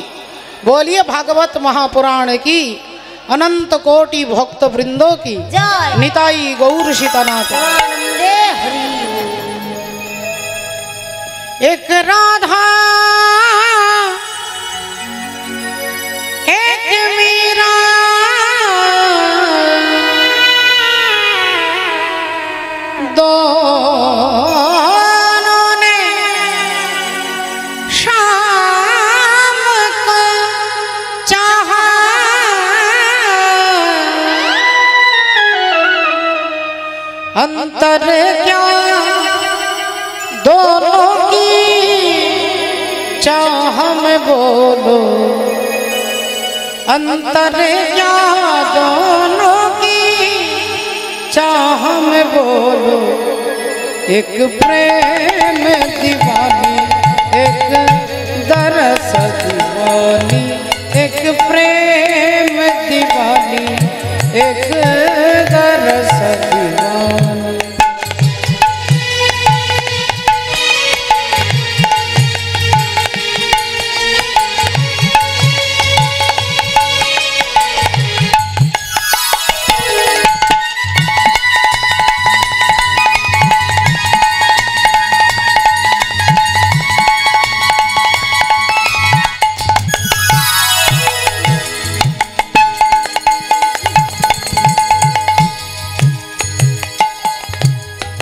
बोलिए भागवत महापुराण की, अनंत कोटि भक्त वृंदों की जय। निताई गौर सीतानाथ। आनंदे हरि। एक राधा एक मीरा, दोनों ने शाम को चाहा, अंतर क्या दोनों की चाह में बोलो, अंतर क्या दोनों की चाह में बोलो, एक प्रेम दीवानी एक दरस दीवानी, एक प्रेम दीवानी एक दरस दीवानी।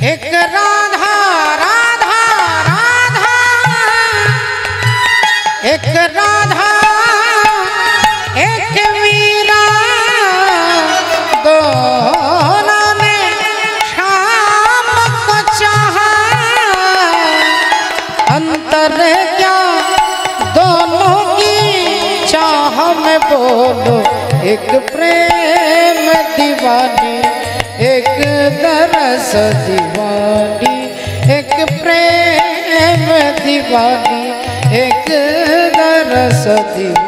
एक राधा राधा राधा, एक राधा एक मीरा, दोनों ने शाम को चाहा, अंतर क्या दोनों की चाह में बोलो, एक प्रेम दीवानी एक दरस दीवानी, एक प्रेम दीवानी एक दरस दीवानी।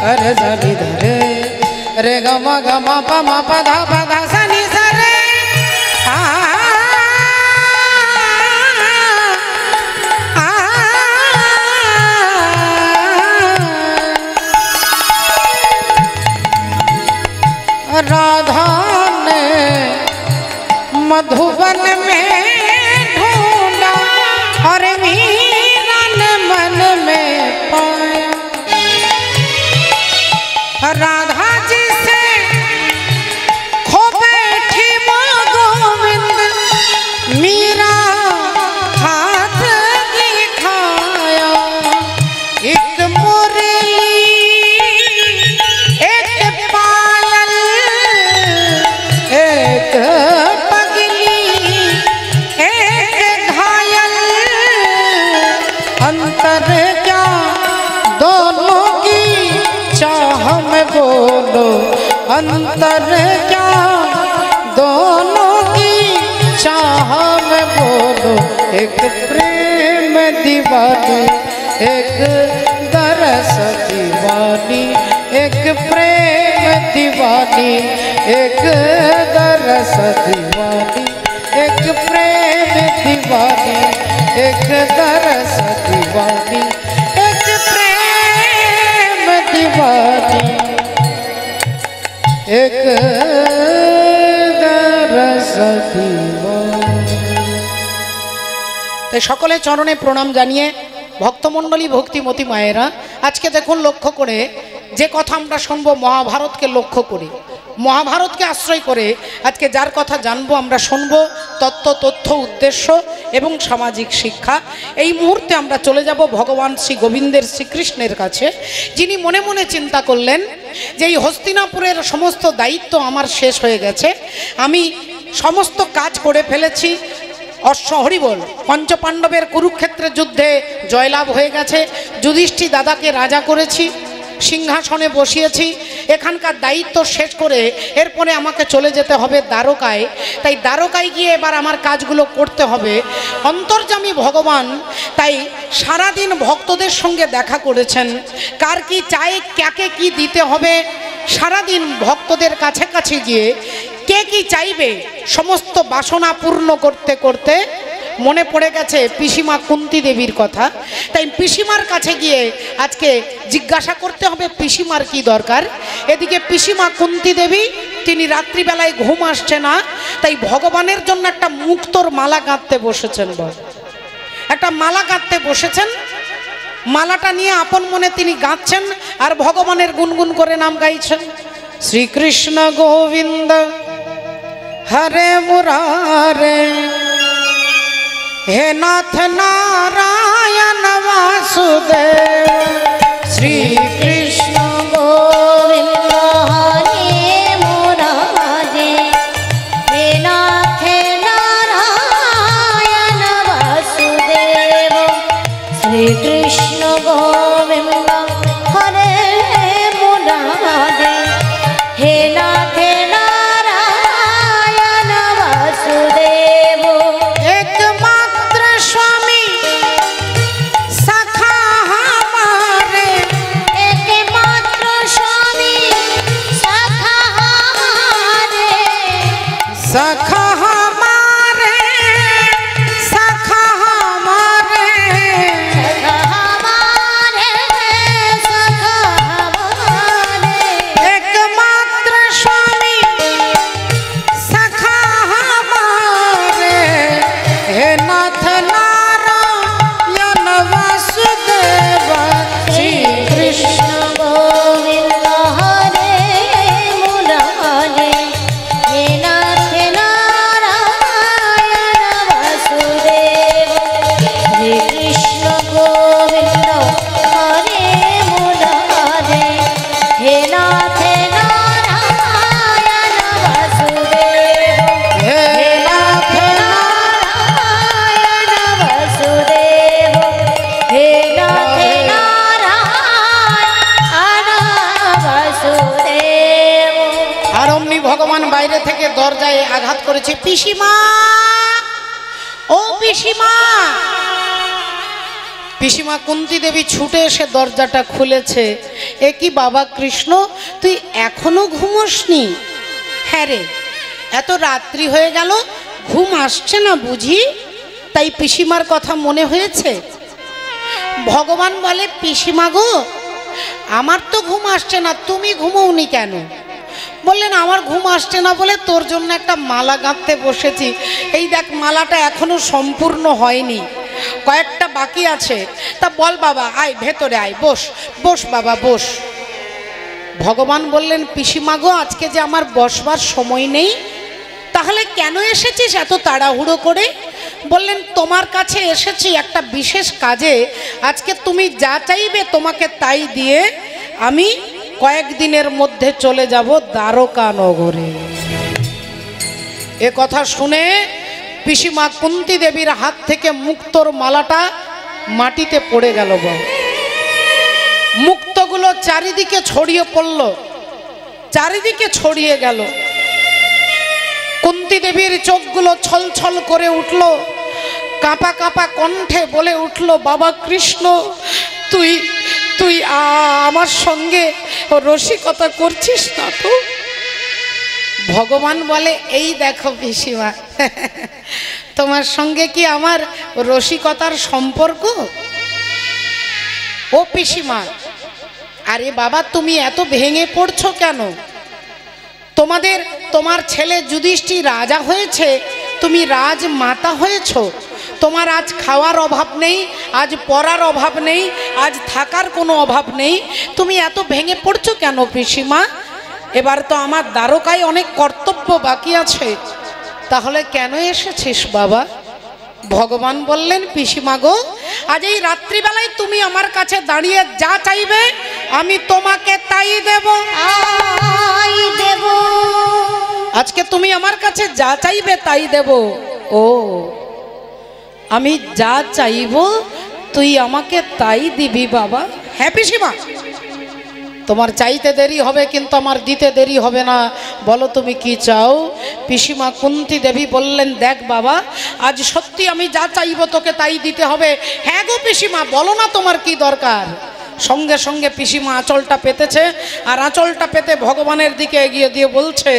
अरे जनी धरे रे ग म प म प ध सा नि सा रे आ राधा ने मधुबन में ढूंढा और मीरा ने मन में पाया। राधा जी से खो बैठी माँ गोविंद मीरा हाथ दिखाया। एक मुरली एक पायल एक पगली एक घायल अंतर क्या दोनों की चाह में बोलो अंतर क्या दोनों की चाह में बोलो। एक प्रेम दीवानी एक दरस दीवानी एक प्रेम दीवानी एक दरस दीवानी एक प्रेम दीवानी एक दरस दीवानी एक प्रेम दीवानी एक दरस दीवानी। তাই সকলে চরণে প্রণাম জানিয়ে ভক্তমণ্ডলী ভক্তিমতী মায়েরা আজকে দেখুন লক্ষ্য করে যে কথা আমরা শুনবো মহাভারতকে লক্ষ্য করে মহাভারতকে আশ্রয় করে আজকে যার কথা জানবো আমরা শুনবো তত্ত্ব তথ্য উদ্দেশ্য এবং সামাজিক শিক্ষা। এই মুহূর্তে আমরা চলে যাব ভগবান শ্রী গোবিন্দের শ্রীকৃষ্ণের কাছে, যিনি মনে মনে চিন্তা করলেন যে এই হস্তিনাপুরের সমস্ত দায়িত্ব আমার শেষ হয়ে গেছে, আমি সমস্ত কাজ করে ফেলেছি। হরিবল পঞ্চপাণ্ডবের কুরুক্ষেত্রের যুদ্ধে জয়লাভ হয়ে গেছে, যুধিষ্ঠির দাদাকে রাজা করেছি, সিংহাসনে বসিয়েছি, এখানকার দায়িত্ব শেষ করে এরপরে আমাকে চলে যেতে হবে দ্বারকায়। তাই দ্বারকায় গিয়ে এবার আমার কাজগুলো করতে হবে। অন্তর্যামী ভগবান তাই সারাদিন ভক্তদের সঙ্গে দেখা করেছেন, কার কি চাই কাকে কি দিতে হবে সারাদিন ভক্তদের কাছে কাছে গিয়ে কে কি চাইবে সমস্ত বাসনা পূর্ণ করতে করতে মনে পড়ে গেছে পিসিমা কুন্তি দেবীর কথা। তাই পিসিমার কাছে গিয়ে আজকে জিজ্ঞাসা করতে হবে পিসিমার কি দরকার। এদিকে পিসিমা কুন্তি দেবী তিনি রাত্রিবেলায় ঘুম আসছে না, তাই ভগবানের জন্য একটা মুক্তোর মালা গাঁথতে বসেছেন। একটা মালা গাঁথতে বসেছেন, মালাটা নিয়ে আপন মনে তিনি গাঁথছেন আর ভগবানের গুনগুন করে নাম গাইছেন। শ্রীকৃষ্ণ গোবিন্দ হরে মুরারে হে নাথ নারায়ণ বাসুদেব। শ্রীকৃষ্ণ গোবিন্দ হরে মুরারে হে নাথ নারায়ণ বাসুদেব। শ্রীকৃষ্ণ গোবিন্দ হরে মুরারে হে নাথ নারায়ণ বাসুদেব। একমাত্র স্বামী সখা हमारे একমাত্র স্বামী সখা हमारे सखा हमारे सखा हमारे सखा हमारे सखा हमारे। एकमात्र स्वामी सखा हमारे हे नाथ नारायण वासुदेव। श्री कृष्ण गोविंद हरे मुरारे हे नाथ नारायण वासुदेव। श्री कृष्ण गोविंद हरे मुरारे हे नाथ नारायण वासुदेव। हे नाथ नारायण वासुदेव हे नाथ नारायण वासुदेव। আর অমনি ভগবান বাইরে থেকে দরজায় আঘাত করেছে, পিসিমা ও পিসিমা। পিসিমা কুন্তী দেবী ছুটে এসে দরজাটা খুলেছে। এ কি বাবা কৃষ্ণ, তুই এখনো ঘুমোসনি? হ্যাঁ রে, এত রাত্রি হয়ে গেল, ঘুম আসছে না বুঝি, তাই পিসিমার কথা মনে হয়েছে। ভগবান বলে, পিসিমা গো, আমার তো ঘুম আসছে না, তুমি ঘুমোওনি কেন? বললেন, আমার ঘুম আসছে না বলে তোর জন্য একটা মালা গাঁথতে বসেছি। এই দেখ, মালাটা এখনো সম্পূর্ণ হয়নি, কয়েকটা বাকি আছে। তা বল বাবা, আয় ভেতরে আয়, বস বস বাবা বস। ভগবান বললেন, পিসিমা গো, আজকে যে আমার বসবার সময় নেই, তাহলে কেন এসেছিস এত তাড়াহুড়ো করে? বললেন, তোমার কাছে এসেছি একটা বিশেষ কাজে। আজকে তুমি যা চাইবে তোমাকে তাই দিয়ে আমি কয়েকদিনের মধ্যে চলে যাব দ্বারকা নগরে। এ কথা শুনে পিসিমা কুন্তী দেবীর হাত থেকে মুক্তোর মালাটা মাটিতে পড়ে গেল। মুক্তগুলো চারিদিকে ছড়িয়ে পড়ল, চারিদিকে ছড়িয়ে গেল। কুন্তী দেবীর চোখগুলো ছলছল করে উঠল, কাঁপা কাঁপা কণ্ঠে বলে উঠল, বাবা কৃষ্ণ, তুই তুই আমার সঙ্গে রসিকতা করছিস না তো? ভগবান বলে, এই দেখো পিসিমা, তোমার সঙ্গে কি আমার রসিকতার সম্পর্ক? ও পিসিমা, আরে বাবা, তুমি এত ভেঙে পড়ছো কেন? তোমার ছেলে যুধিষ্ঠির রাজা হয়েছে, তুমি রাজমাতা হয়েছ। তোমার আজ খাওয়ার অভাব নেই, আজ পড়ার অভাব নেই, আজ থাকার কোনো অভাব নেই। তুমি এত ভেঙে পড়ছো কেন পিসিমা? এবার তো আমার দ্বারকায় অনেক কর্তব্য বাকি আছে, তাহলে কেন এসেছিস বাবা? ভগবান বললেন, পিসিমা গো, আজ এই রাত্রিবেলায় তুমি আমার কাছে দাঁড়িয়ে যা চাইবে আমি তোমাকে তাই দেব। আজকে তুমি আমার কাছে যা চাইবে তাই দেব। ও, আমি যা চাইব তুই আমাকে তাই দিবি বাবা? হ্যাঁ পিসিমা, তোমার চাইতে দেরি হবে কিন্তু আমার দিতে দেরি হবে না। বলো তুমি কি চাও? পিসিমা কুন্তী দেবী বললেন, দেখ বাবা, আজ সত্যি আমি যা চাইব তোকে তাই দিতে হবে। হ্যাঁ গো পিসিমা, বলো না তোমার কি দরকার? সঙ্গে সঙ্গে পিসিমা আঁচলটা পেতেছে, আর আঁচলটা পেতে ভগবানের দিকে এগিয়ে দিয়ে বলছে,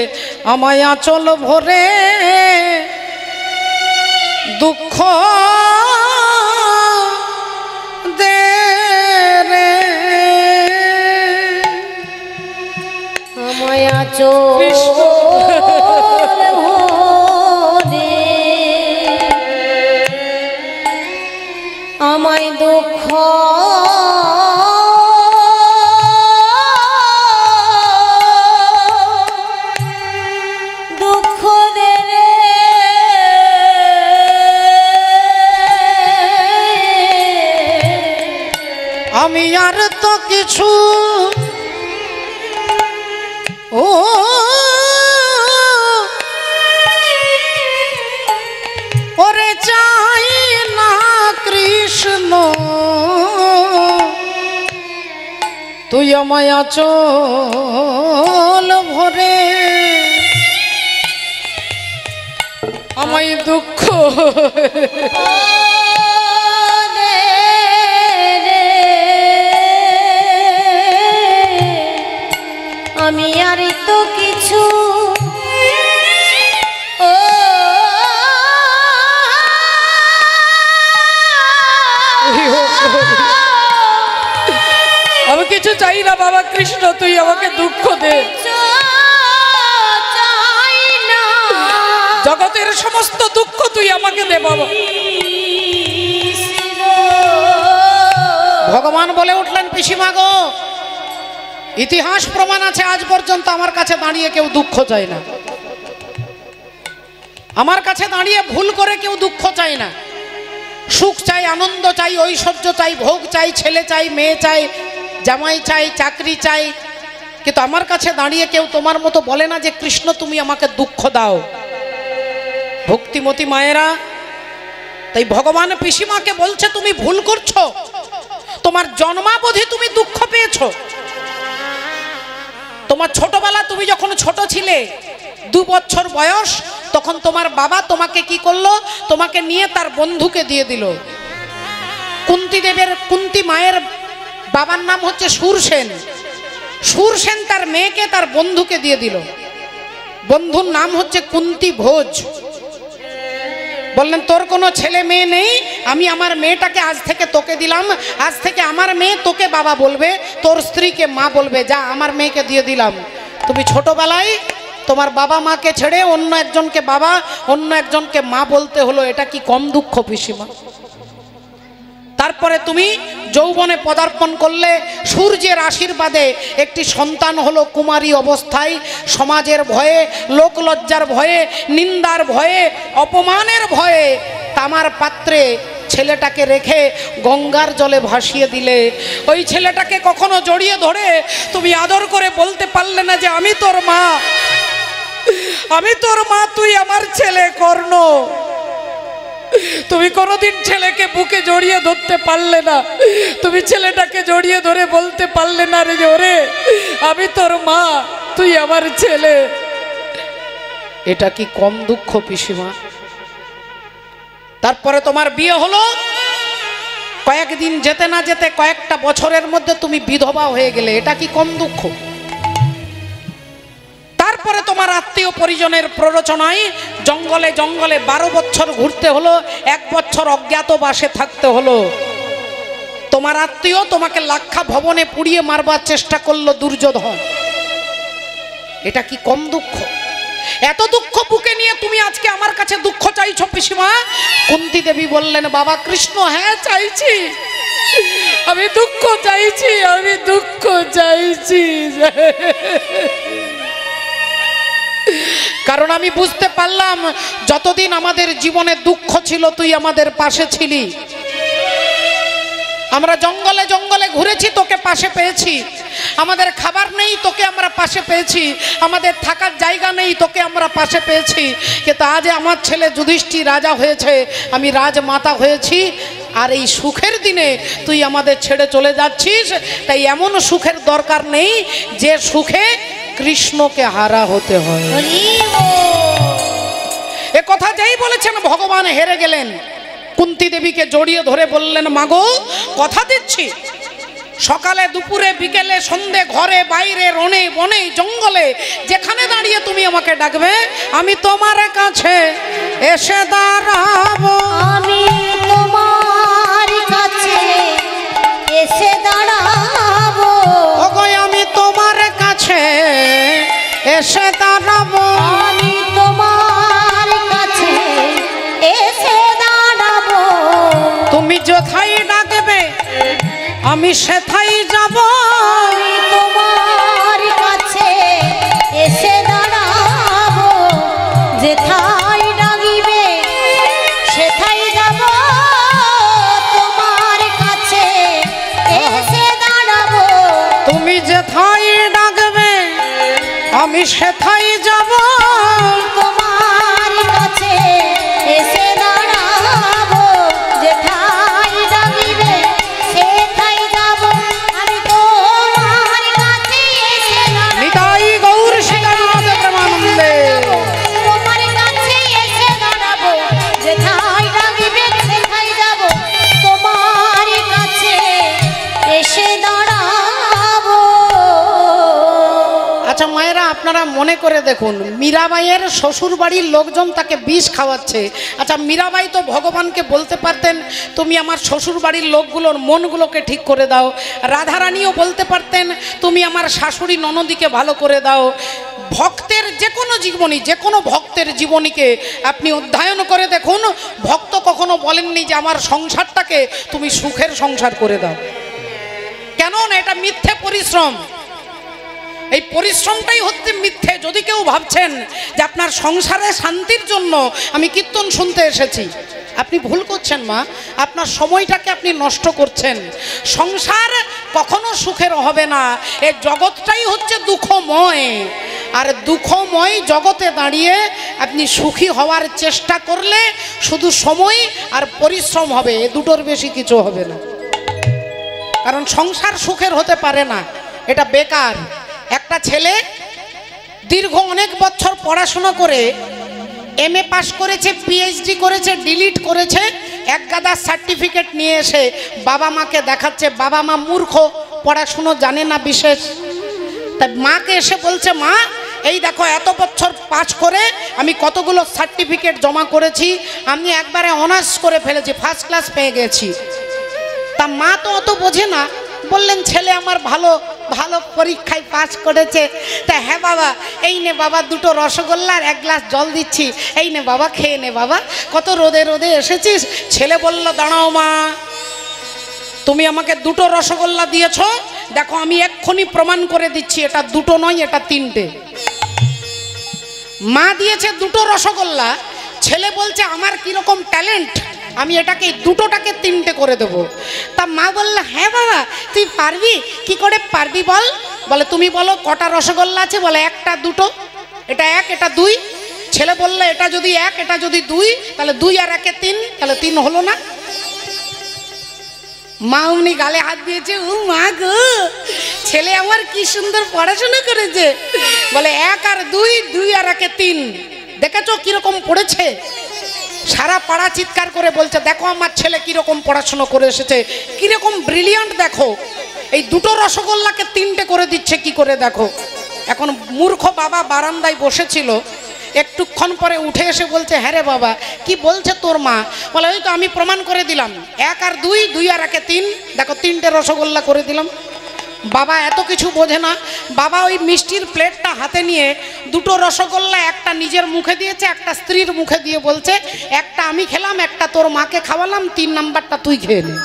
আমায় আঁচল ভরে দুঃখ দে রে, আমায় আঁচল ভরে আমায় দুঃখ দুঃখ দে রে। আমি আর তো কিছু ও ওরে চাই না কৃষ্ণ, তুই আমায় আঁচল ভরে আমায় দুঃখ আমি আর তো কিছু আমি কিছু চাই না বাবা কৃষ্ণ, তুই আমাকে দুঃখ দে। চাই না, জগতের সমস্ত দুঃখ তুই আমাকে দে বাবা। ভগবান বলে উঠলেন, পিসিমা গো, ইতিহাস প্রমাণ আছে আজ পর্যন্ত আমার কাছে দাঁড়িয়ে কেউ দুঃখ চায় না। আমার কাছে দাঁড়িয়ে ভুল করে কেউ দুঃখ চায় না। সুখ চাই, আনন্দ চাই, ঐশ্বর্য চাই, ভোগ চাই, ছেলে চাই, মেয়ে চাই, জামাই চাই, চাকরি চাই, কিন্তু আমার কাছে দাঁড়িয়ে কেউ তোমার মতো বলে না যে কৃষ্ণ তুমি আমাকে দুঃখ দাও। ভক্তিমতী মায়েরা, তাই ভগবান পিসিমাকে বলছে, তুমি ভুল করছো, তোমার জন্মাবধি তুমি দুঃখ পেয়েছো। তোমার ছোটবেলা, তুমি যখন ছোট ছিলে, 2 বছর বয়স, তখন তোমার বাবা তোমাকে কি করলো? তোমাকে নিয়ে তার বন্ধুকে দিয়ে দিল। কুন্তী দেবের, কুন্তী মায়ের বাবার নাম হচ্ছে সুরসেন। সুরসেন তার মেয়েকে তার বন্ধুকে দিয়ে দিল। বন্ধুর নাম হচ্ছে কুন্তী ভোজ। বললেন তোর কোনো ছেলে মেয়ে নেই, আমি আমার মেয়েটাকে আজ থেকে তোকে দিলাম, আজ থেকে আমার মেয়ে তোকে বাবা বলবে, তোর স্ত্রীকে মা বলবে, যা আমার মেয়েকে দিয়ে দিলাম। তুমি ছোটবেলায় তোমার বাবা মাকে ছেড়ে অন্য একজনকে বাবা, অন্য একজনকে মা বলতে হলো, এটা কি কম দুঃখ পিসিমা? তারপরে তুমি যৌবনে পদার্পণ করলে, সূর্যের আশীর্বাদে একটি সন্তান হলো কুমারী অবস্থায়, সমাজের ভয়ে, লোকলজ্জার ভয়ে, নিন্দার ভয়ে, অপমানের ভয়ে তামার পাত্রে ছেলেটাকে রেখে গঙ্গার জলে ভাসিয়ে দিলে। ওই ছেলেটাকে কখনো জড়িয়ে ধরে তুমি আদর করে বলতে পারলে না যে আমি তোর মা, আমি তোর মা, তুই আমার ছেলে কর্ণ। তুমি কোনোদিন ছেলেকে বুকে জড়িয়ে ধরতে পারলে না, তুমি ছেলেটাকে জড়িয়ে ধরে বলতে পারলে না রে ওরে আমি তোর মা, তুই আমার ছেলে। এটা কি কম দুঃখ পিসিমা? তারপরে তোমার বিয়ে হলো, কয়েকদিন যেতে না যেতে কয়েকটা বছরের মধ্যে তুমি বিধবা হয়ে গেলে, এটা কি কম দুঃখ? তারপরে তোমার আত্মীয় পরিজনের প্ররোচনায় জঙ্গলে জঙ্গলে 12 বছর ঘুরতে হলো, 1 বছর অজ্ঞাতবাসে থাকতে হলো। তোমার আত্মীয় তোমাকে লাক্ষা ভবনে পুড়িয়ে মারবার চেষ্টা করলো দুর্যোধন, এটা কি কম দুঃখ? এত দুঃখ বুকে নিয়ে তুমি আজকে আমার কাছে দুঃখ চাইছো পিসিমা? কুন্তী দেবী বললেন, বাবা কৃষ্ণ, হ্যাঁ চাইছি, আমি দুঃখ চাইছি, আমি দুঃখ চাইছি, কারণ আমি বুঝতে পারলাম যতদিন আমাদের জীবনে দুঃখ ছিল তুই আমাদের পাশে ছিলি। আমরা জঙ্গলে জঙ্গলে ঘুরেছি, তোকে পাশে পেয়েছি। আমাদের খাবার নেই, তোকে আমরা পাশে পেয়েছি। আমাদের থাকার জায়গা নেই, তোকে আমরা পাশে পেয়েছি। কিন্তু আজ আমার ছেলে যুধিষ্ঠির রাজা হয়েছে, আমি রাজমাতা হয়েছি, আর এই সুখের দিনে তুই আমাদের ছেড়ে চলে যাচ্ছিস। তাই এমন সুখের দরকার নেই যে সুখে কৃষ্ণকে হারা হতে হয়। এ কথা যেই বলেছেন ভগবান হেরে গেলেন। কুন্তী দেবীকে জড়িয়ে ধরে বললেন, মাগো কথা দিচ্ছি, সকালে দুপুরে বিকেলে সন্ধে ঘরে বাইরে রনে বনে জঙ্গলে যেখানে দাঁড়িয়ে তুমি আমাকে ডাকবে, আমি তোমার কাছে এসে দাঁড়াবো, আমি তোমার কাছে এসে দাঁড়াবো, ওগো আমি তোমার কাছে এসে দাঁড়াবো, আমি তোমার কাছে এসে দাঁড়াবো, তুমি যথাই ডাকবে আমি সেথাই যাব, আমি তোমার কাছে এসে দাঁড়াবো, যেথায় ডাকিবে সেথায় যাব, তোমার কাছে এসে দাঁড়াবো, তুমি যেথাই ডাকবে আমি সেথাই যাব, তোমার কাছে এসে দাঁড়াবো, যেথায় ডাকিবে সেথায় যাব, আমি তোমার কাছে এসে দাঁড়াবো, নিতাই গৌর সীতানাথ প্রেমানন্দে। তোমার কাছে এসে দাঁড়াবো, যেথায় ডাকিবে সেথায় যাব, তোমার কাছে এসে দাঁড়াবো। আচ্ছা মায়েরা, আপনারা মনে করে দেখুন, মীরাবাইয়ের শ্বশুর বাড়ির লোকজন তাকে বিষ খাওয়াচ্ছে। আচ্ছা মীরাবাই তো ভগবানকে বলতে পারতেন, তুমি আমার শ্বশুর বাড়ির লোকগুলোর মনগুলোকে ঠিক করে দাও। রাধারানীও বলতে পারতেন, তুমি আমার শাশুড়ি ননদিকে ভালো করে দাও। ভক্তের যে কোনো জীবনী, যে কোনো ভক্তের জীবনীকে আপনি অধ্যয়ন করে দেখুন, ভক্ত কখনো বলেননি যে আমার সংসারটাকে তুমি সুখের সংসার করে দাও। কেন না, এটা মিথ্যে পরিশ্রম। এই পরিশ্রমটাই হচ্ছে মিথ্যে। যদি কেউ ভাবছেন যে আপনার সংসারে শান্তির জন্য আমি কীর্তন শুনতে এসেছি, আপনি ভুল করছেন মা। আপনার সময়টাকে আপনি নষ্ট করছেন। সংসার কখনো সুখের হবে না। এই জগৎটাই হচ্ছে দুঃখময়, আর দুঃখময় জগতে দাঁড়িয়ে আপনি সুখী হওয়ার চেষ্টা করলে শুধু সময় আর পরিশ্রম হবে, এ দুটোর বেশি কিছু হবে না। কারণ সংসার সুখের হতে পারে না, এটা বেকার। একটা ছেলে দীর্ঘ অনেক বছর পড়াশোনা করে MA পাস করেছে, PhD করেছে, ডিলিট করেছে, এক গাদা সার্টিফিকেট নিয়ে এসে বাবা মাকে দেখাচ্ছে। বাবা মা মূর্খ, পড়াশুনো জানে না বিশেষ। তাই মাকে এসে বলছে, মা এই দেখো এত বছর পাস করে আমি কতগুলো সার্টিফিকেট জমা করেছি, আমি একবারে অনার্স করে ফেলেছি, ফার্স্ট ক্লাস পেয়ে গেছি। তা মা তো অত বোঝে না, বললেন ছেলে আমার ভালো ভালো পরীক্ষায় পাস করেছে। তা হ্যাঁ বাবা, এই নে বাবা দুটো রসগোল্লা আর এক গ্লাস জল দিচ্ছি, এই নে বাবা খেয়ে নে বাবা, কত রোদে রোদে এসেছিস। ছেলে বলল, দাঁড়াও মা, তুমি আমাকে দুটো রসগোল্লা দিয়েছো, দেখো আমি এক্ষুনি প্রমাণ করে দিচ্ছি এটা দুটো নয়, এটা তিনটে। মা দিয়েছে দুটো রসগোল্লা, ছেলে বলছে আমার কিরকম ট্যালেন্ট, আমি এটাকে দুটোটাকে তিনটে করে দেব। তা মা বলল, হ্যাঁ বাবা তুই পারবি, কি করে পারবি বল। বলে তুমি বলো কটা রসগোল্লা আছে। বলে একটা, দুটো, এটা এক, এটা দুই। ছেলে বলল, এটা যদি এক, এটা যদি দুই, তাহলে দুই আর একে তিন, তাহলে তিন হলো না। মা উনি গালে হাত দিয়েছে, ও মা গো, ছেলে আমার কি সুন্দর পড়াশোনা করেছে। বলে এক আর দুই, দুই আর একে তিন, দেখেছো কিরকম পড়েছে। সারা পাড়া চিৎকার করে বলছে, দেখো আমার ছেলে কিরকম পড়াশোনা করে এসেছে, কিরকম ব্রিলিয়ান্ট দেখো, এই দুটো রসগোল্লাকে তিনটে করে দিচ্ছে কি করে দেখো। এখন মূর্খ বাবা বারান্দায় বসেছিল, একটুক্ষণ পরে উঠে এসে বলছে, হ্যাঁ রে বাবা কি বলছে তোর মা। বলে ওই তো আমি প্রমাণ করে দিলাম, এক আর দুই, দুই আর একে তিন, দেখো তিনটে রসগোল্লা করে দিলাম। বাবা এত কিছু বোঝে না। বাবা ওই মিষ্টির প্লেটটা হাতে নিয়ে দুটো রসগোল্লা একটা নিজের মুখে দিয়েছে, একটা স্ত্রীর মুখে দিয়ে বলছে, একটা আমি খেলাম, একটা তোর মাকে খাওয়ালাম, 3 নাম্বারটা তুই খেয়ে নে।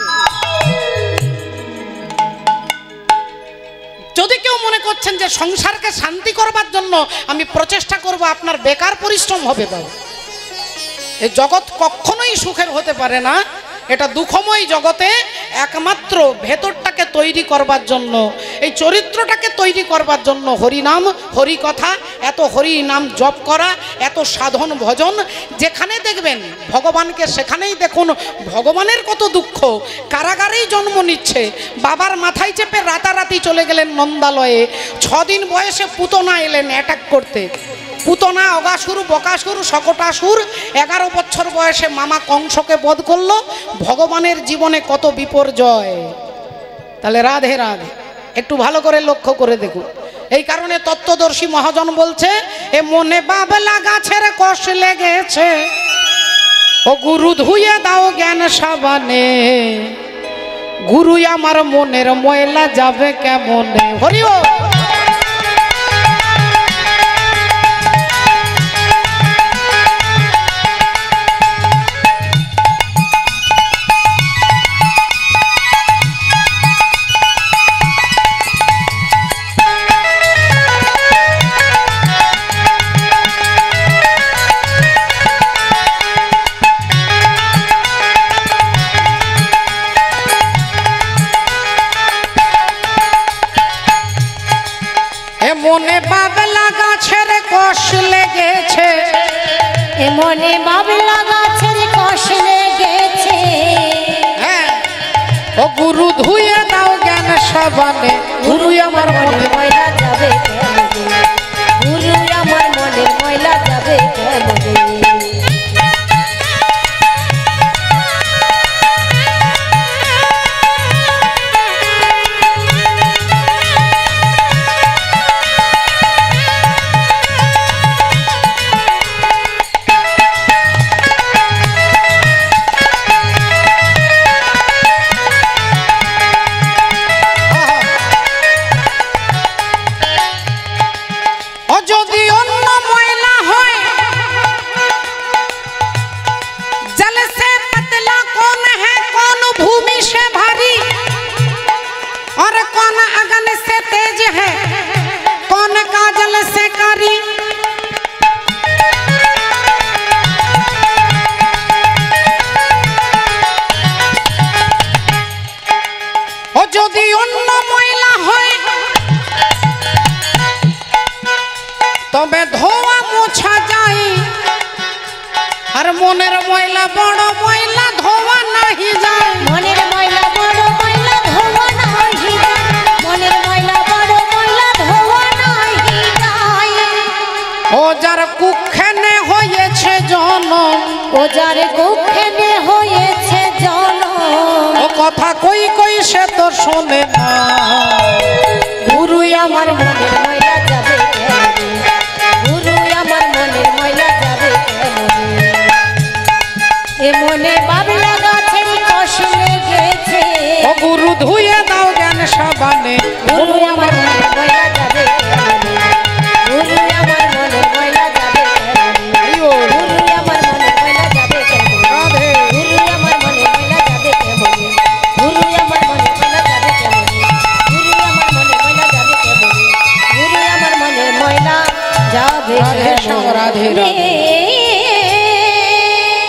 যদি কেউ মনে করছেন যে সংসারকে শান্তি করবার জন্য আমি প্রচেষ্টা করব, আপনার বেকার পরিশ্রম হবে বাবা। এই জগৎ কখনোই সুখের হতে পারে না, এটা দুঃখময় জগতে একমাত্র ভেতরটাকে তৈরি করবার জন্য, এই চরিত্রটাকে তৈরি করবার জন্য হরিনাম, হরি কথা, এত হরি নাম জপ করা, এত সাধন ভজন। যেখানে দেখবেন ভগবানকে সেখানেই দেখুন ভগবানের কত দুঃখ। কারাগারেই জন্ম নিচ্ছে, বাবার মাথায় চেপে রাতারাতি চলে গেলেন নন্দালয়ে। 6 দিন বয়সে পুতনা এলেন অ্যাটাক করতে। পুতনা, অগাসুর, বকাসুর, শকটাসুর। 11 বছর বয়সে মামা কংসকে বধ করলো। ভগবানের জীবনে কত বিপর্যয়। তাহলে রাধে রাধে, একটু ভালো করে লক্ষ্য করে দেখুন। এই কারণে তত্ত্বদর্শী মহাজন বলছে, এ মনে বাবলা গাছের কষ লেগেছে, ও গুরু ধুয়ে দাও জ্ঞান সাবানে, গুরু আমার মনের ময়লা যাবে কেমনে। হরি ও মনে বাবলা গাছের কষ লেগেছে, মনে বাবলা গাছের কষ লেগেছে, হ্যাঁ ও গুরু ধুয়ে দাও জ্ঞান সাবানে, গুরু আমার মনে ময়লা যাবে কেমনে, গুরু আমার মনের ময়লা যাবে কেমনে। তবে ধোয়া মোছা যায়, আর মনের ময়লা বড় ময়লা ধোয়া নাহি যায়। মনের ময়লা বড় ময়লা ধোয়া নাহি যায়, মনের ময়লা বড় ময়লা ধোয়া নাহি যায়। ও যার কুক্ষেনে হয়েছে জনম, ও যার কুক্ষেনে হয়েছে কথা কই কই সে তো শোনে না। গুরু আমার মনের ময়লা যাবে কেমনে, গুরু আমার মনের ময়লা যাবে কেমনে। এ মনে বাবলা গাছের কষ লেগেছে, ও গুরু ধুয়ে দাও জ্ঞান সাবানে। গুরু আমার মনের ময়লা যাবে কেমনে, গুরু আমার মনের ময়লা যাবে কেমনে। গুরু আমার মনের ময়লা যাবে কেমনে, রাধে গুরু আমার মনের ময়লা যাবে কেমনে, গুরু আমার মনের ময়লা যাবে কেমনে, গুরু আমার মনের ময়লা যাবে কেমনে, গুরু আমার মনের ময়লা যাবে রাধে শ্যাম রাধে রাধে। কেমনে।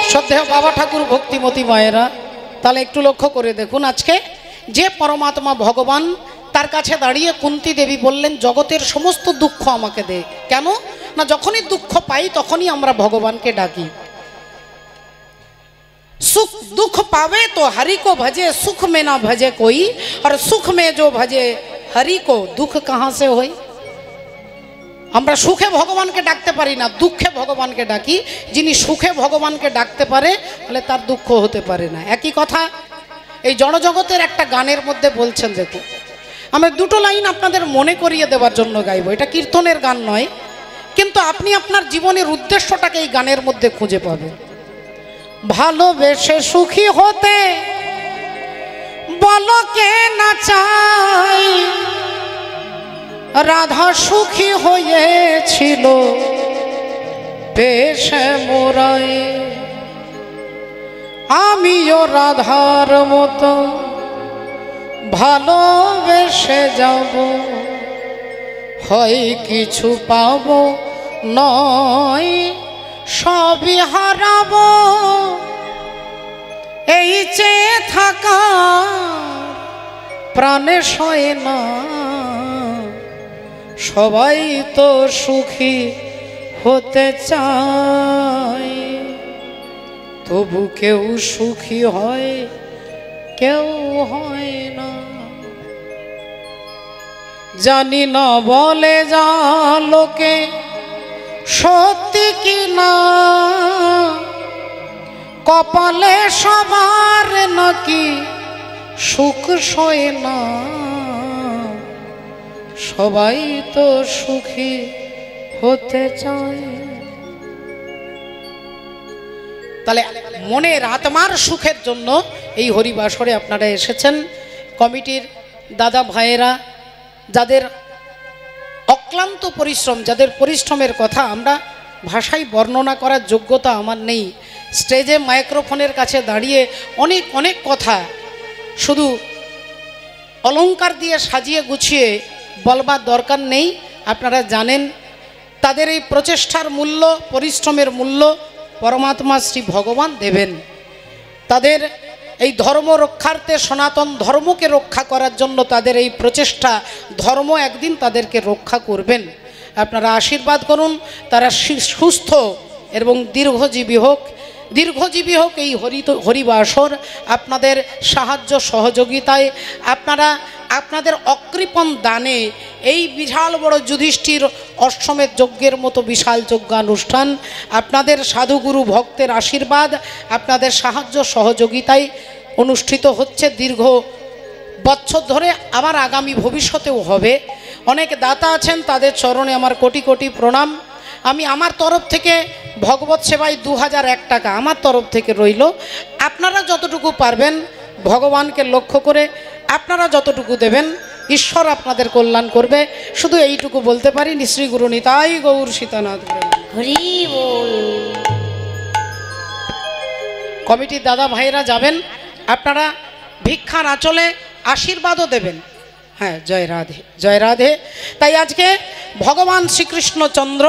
শ্রদ্ধেয় বাবা ঠাকুর ভক্তিমতী মায়েরা, তাহলে একটু লক্ষ্য করে দেখুন, আজকে যে পরমাত্মা ভগবান, তার কাছে দাঁড়িয়ে কুন্তী দেবী বললেন জগতের সমস্ত দুঃখ আমাকে দে। কেন না, যখনই দুঃখ পাই তখনই আমরা ভগবানকে ডাকি। सुख दुख पावे तो हरि को भजे, सुख में ना भजे कोई, और सुख में जो भजे हरि को दुख कहाँ से होई। আমরা সুখে ভগবানকে ডাকতে পারি না, দুঃখে ভগবানকে ডাকি। যিনি সুখে ভগবানকে ডাকতে পারে তাহলে তার দুঃখ হতে পারে না। একই কথা এই জড়জগতের একটা গানের মধ্যে বলছেন, দেখুন আমরা দুটো লাইন আপনাদের মনে করিয়ে দেওয়ার জন্য গাইব। এটা কীর্তনের গান নয়, কিন্তু আপনি আপনার জীবনের উদ্দেশ্যটাকে এই গানের মধ্যে খুঁজে পাবেন। ভালোবেসে সুখী হতে বলো কে না চাই, রাধা সুখী হয়েছিল পেশে মোরাই। আমিও রাধার মতো ভালোবেসে যাব, হয় কিছু পাবো নয় সবই হারাবো। এই চেয়ে থাকা প্রাণে সয় না, সবাই তো সুখী হতে চায়, তবু কেউ সুখী হয় কেউ হয় না। জানি না বলে যা লোকে সত্যি কি না, কপালে সবার নাকি সুখ সয় না, সবাই তো সুখী হতে চায়। তাহলে মনের আত্মার সুখের জন্য এই হরিবাসরে আপনারা এসেছেন। কমিটির দাদা ভাইয়েরা, যাদের অক্লান্ত পরিশ্রম, যাদের পরিশ্রমের কথা আমরা ভাষায় বর্ণনা করার যোগ্যতা আমার নেই। স্টেজে মাইক্রোফোনের কাছে দাঁড়িয়ে অনেক অনেক কথা শুধু অলংকার দিয়ে সাজিয়ে গুছিয়ে বলবার দরকার নেই। আপনারা জানেন তাদের এই প্রচেষ্টার মূল্য, পরিশ্রমের মূল্য পরমাত্মা শ্রী ভগবান দেবেন। তাদের এই ধর্ম রক্ষার্থে, সনাতন ধর্মকে রক্ষা করার জন্য তাদের এই প্রচেষ্টা, ধর্ম একদিন তাদেরকে রক্ষা করবেন। আপনারা আশীর্বাদ করুন তারা সুস্থ এবং দীর্ঘজীবী হোক। দীর্ঘজীবী হোক এই হরিবাসর। আপনাদের সাহায্য সহযোগিতায়, আপনারা আপনাদের অকৃপণ দানে এই বিশাল বড় যুধিষ্ঠির অশ্বমেধ যজ্ঞের মতো বিশাল যজ্ঞানুষ্ঠান, আপনাদের সাধুগুরু ভক্তের আশীর্বাদ, আপনাদের সাহায্য সহযোগিতায় অনুষ্ঠিত হচ্ছে দীর্ঘ বছর ধরে, আবার আগামী ভবিষ্যতেও হবে। অনেক দাতা আছেন, তাদের চরণে আমার কোটি কোটি প্রণাম। আমি আমার তরফ থেকে ভগবত সেবায় 2001 টাকা আমার তরফ থেকে রইল। আপনারা যতটুকু পারবেন ভগবানকে লক্ষ্য করে আপনারা যতটুকু দেবেন, ঈশ্বর আপনাদের কল্যাণ করবে। শুধু এইটুকু বলতে পারি, শ্রী গুরু নিতাই গৌর সীতানাথ হরি বল। কমিটির দাদা ভাইয়েরা যাবেন, আপনারা ভিক্ষার আঁচলে আশীর্বাদও দেবেন। হ্যাঁ, জয় রাধে, জয় রাধে। তাই আজকে ভগবান শ্রীকৃষ্ণচন্দ্র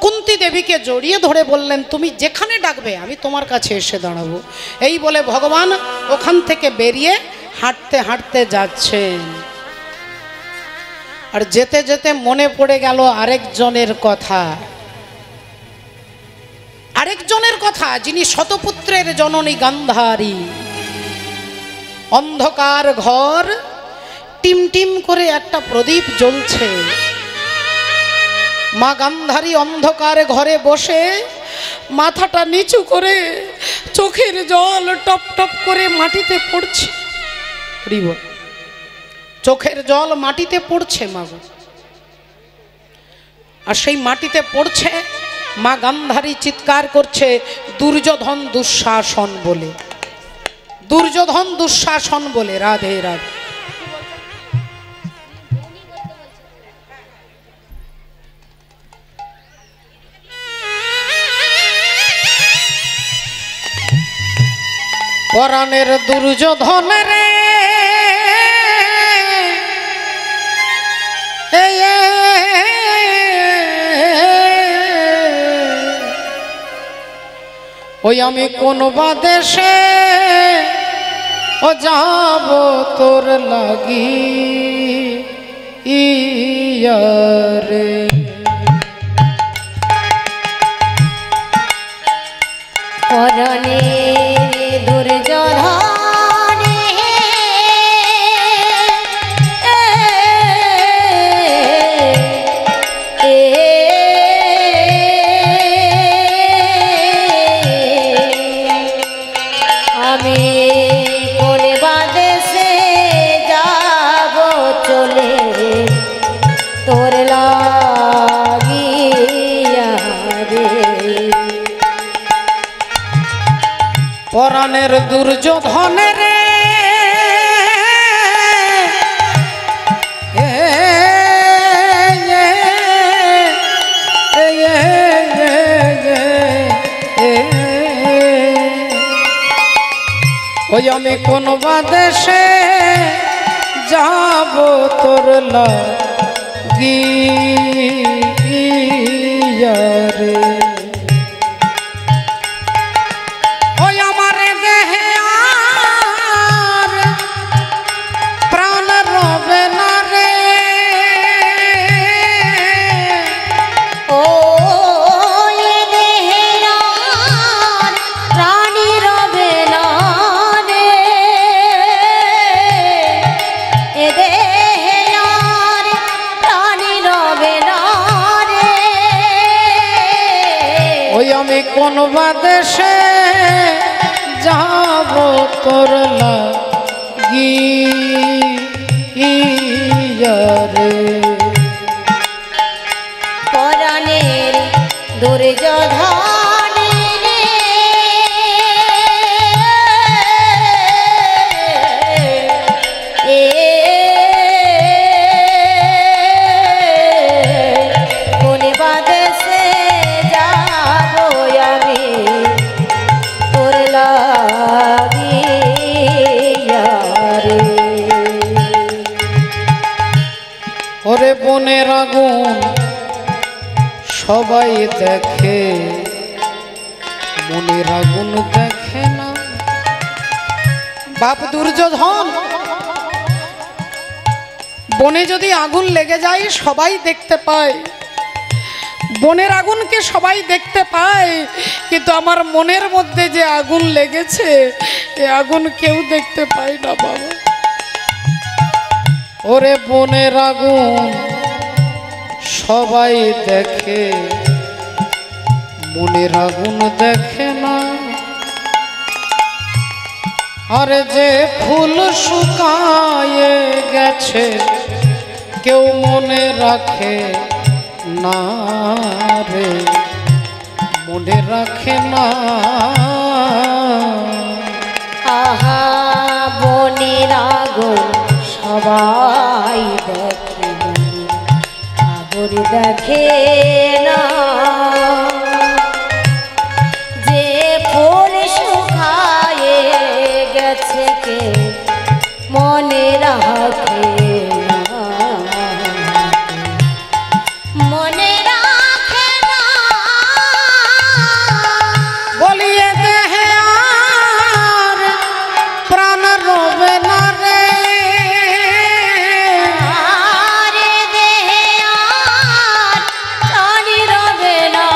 কুন্তী দেবীকে জড়িয়ে ধরে বললেন, তুমি যেখানে ডাকবে আমি তোমার কাছে এসে দাঁড়াবো। এই বলে ভগবান ওখান থেকে বেরিয়ে হাঁটতে হাঁটতে যাচ্ছেন। আর যেতে যেতে মনে পড়ে গেল আরেকজনের কথা, আরেকজনের কথা যিনি শতপুত্রের জননী গান্ধারী। অন্ধকার ঘর, টিমটিম করে একটা প্রদীপ জ্বলছে। মা গান্ধারী অন্ধকারে ঘরে বসে মাথাটা নিচু করে চোখের জল টপ টপ করে মাটিতে পড়ছে। হরিবল। চোখের জল মাটিতে পড়ছে মাগো, আর সেই মাটিতে পড়ছে, মা গান্ধারী চিৎকার করছে দুর্যোধন দুঃশাসন বলে, দুর্যোধন দুঃশাসন বলে। রাধে রাধে। পরাণের দুর্যোধন রে ওই আমি কোন বা দেশে ও যাব তোর লাগি ইয়ারে। পরাণে দুর্যোধনে আমি কোন বাদেশে যাব চলে তোর লাগিয়া রে। পরাণের দুর্যোধন রে ওই আমি কোন বা দেশে যাব তোর লাগি রে। ওই আমার দেহে আর প্রাণ রবে না রে, ও দেহে আর প্রাণী রবে না রে, এ দেহে আর প্রাণী রবে না রে। ওই আমি কোন বা দেশে যাব তোর লাগি রে। পরাণের দুর্যোধন রে কোন বাদেশে যাব আমি তোর লাগিয়া রে। ওরে বনের আগুন সবাই দেখে, মনের আগুন দেখে না। বাপ দুর্যোধন, বনে যদি আগুন লেগে যায় সবাই দেখতে পায়, বনের আগুনকে সবাই দেখতে পায়, কিন্তু আমার মনের মধ্যে যে আগুন লেগেছে এ আগুন কেউ দেখতে পায় না বাবা। ওরে বনের আগুন সবাই দেখে, মনের আগুন দেখে না। আরে যে ফুল শুকায়ে গেছে কেউ মনে রাখে না রে, মনে রাখে না। আহা বনের আগুন সবাই দেখে, আগুন দেখে না। যে ফুল শুকায়ে গেছে কে মনে রাখে না, মনে রাখে না। বলিয়ে দেহে আর প্রাণ রবে না রে, আরে দেহে আর প্রাণী রবে না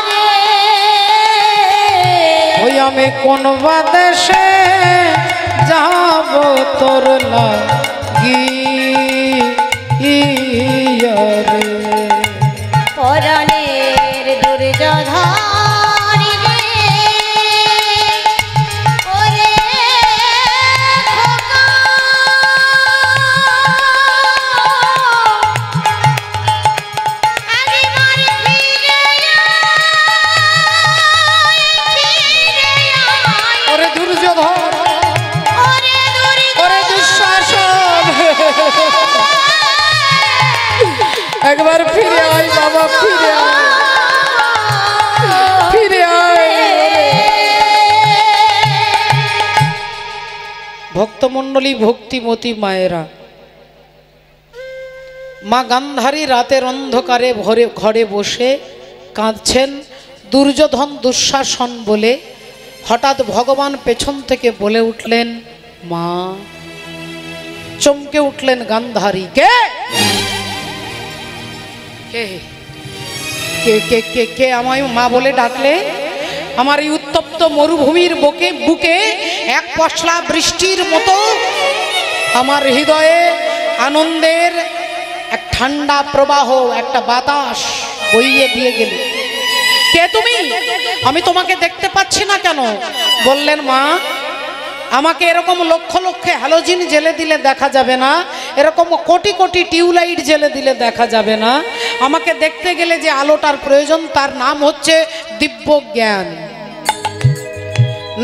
রে। ওই আমি কোন বা দেশে যাব তোর লাগি রে। পরাণের দুর্যোধন রে ওরে খোকা আয় বাবা, ফিরে আয়, ফিরে আয়। ভক্তমণ্ডলী, ভক্তিমতী মায়েরা, মা গান্ধারী রাতের অন্ধকারে ঘরে বসে কাঁদছেন। দুর্যোধন দুঃশাসন বলে হঠাৎ ভগবান পেছন থেকে বলে উঠলেন মা। চমকে উঠলেন গান্ধারী। কে কে কে কে কে কে আমায় মা বলে ডাকলে? আমার এই উত্তপ্ত মরুভূমির বুকে এক পশলা বৃষ্টির মতো আমার হৃদয়ে আনন্দের এক ঠান্ডা প্রবাহ, একটা বাতাস বইয়ে দিয়ে গেল। কে তুমি? আমি তোমাকে দেখতে পাচ্ছি না কেন? বললেন মা, আমাকে এরকম লক্ষ লক্ষ হ্যালোজিন জেলে দিলে দেখা যাবে না, এরকম কোটি কোটি টিউবলাইট জেলে দিলে দেখা যাবে না। আমাকে দেখতে গেলে যে আলোটার প্রয়োজন তার নাম হচ্ছে দিব্য জ্ঞান।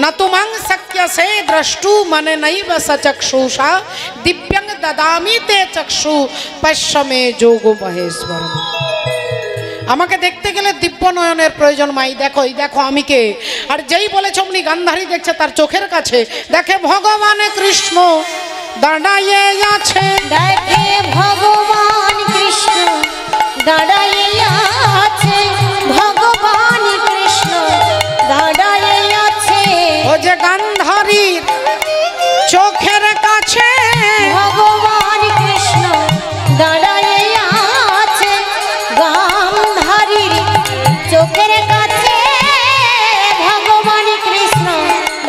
না তুমাং শক্যসে দ্রষ্টু মানে নৈব সচক্ষুষা দিব্যাং দদামি তে চক্ষু পশ্যমে যোগ মহেশ্বর। আমাকে দেখতে গেলে দিব্য নয়নের প্রয়োজন। মাই দেখো, এই দেখো আমি কে। আর যেই বলেছ অমনি গান্ধারী দেখছে তার চোখের কাছে, দেখে ভগবান কৃষ্ণ দাঁড়াইয়ে আছে। দেখে ভগবান কৃষ্ণ দাঁড়াইয়া আছে, ভগবান কৃষ্ণ দাঁড়াইয়া আছে। ও যে গান্ধারীর চোখের কাছে ভগবান কৃষ্ণ দাঁড়াইয়া আছে, গান্ধারীর চোখের কাছে ভগবান কৃষ্ণ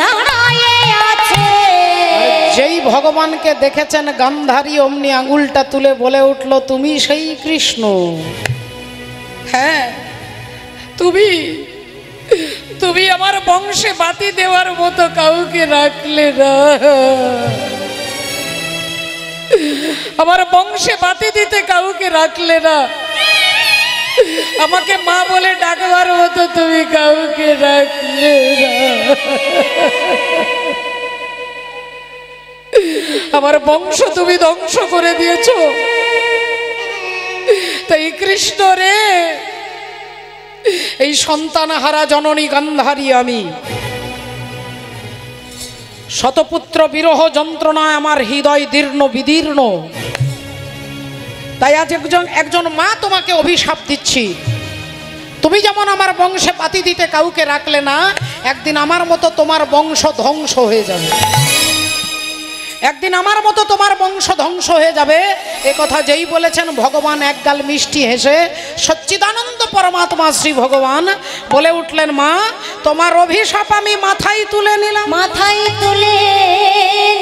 দাঁড়াইয়া আছে। যেই ভগবানকে দেখেছেন গান্ধারী অমনি আঙুলটা তুলে বলে উঠল, তুমি সেই কৃষ্ণ। হ্যাঁ, তুমি তুমি আমার বংশে বাতি দেওয়ার মতো কাউকে রাখলে না। আমার বংশে বাতি দিতে কাউকে রাখলে না। আমাকে মা বলে ডাকবার মতো তুমি কাউকে রাখলে না। আমার বংশ তুমি ধ্বংস করে দিয়েছো। তাই কৃষ্ণ রে, এই সন্তানহারা জননী গান্ধারী আমি, শতপুত্র বিরহ যন্ত্রণায় আমার হৃদয় দীর্ণ বিদীর্ণ। তাই আজ একজন মা তোমাকে অভিশাপ দিচ্ছি। তুমি যেমন আমার বংশে বাতি দিতে কাউকে রাখলে না, একদিন আমার মতো তোমার বংশ ধ্বংস হয়ে যাবে। একদিন আমার মতো তোমার বংশ ধ্বংস হয়ে যাবে। এ কথা যেই বলেছেন ভগবান একগাল মিষ্টি হেসে সচ্চিদানন্দ পরমাত্মা শ্রী ভগবান বলে উঠলেন মা, তোমার অভিশাপ আমি মাথায় তুলে নিলাম। মাথায় তুলে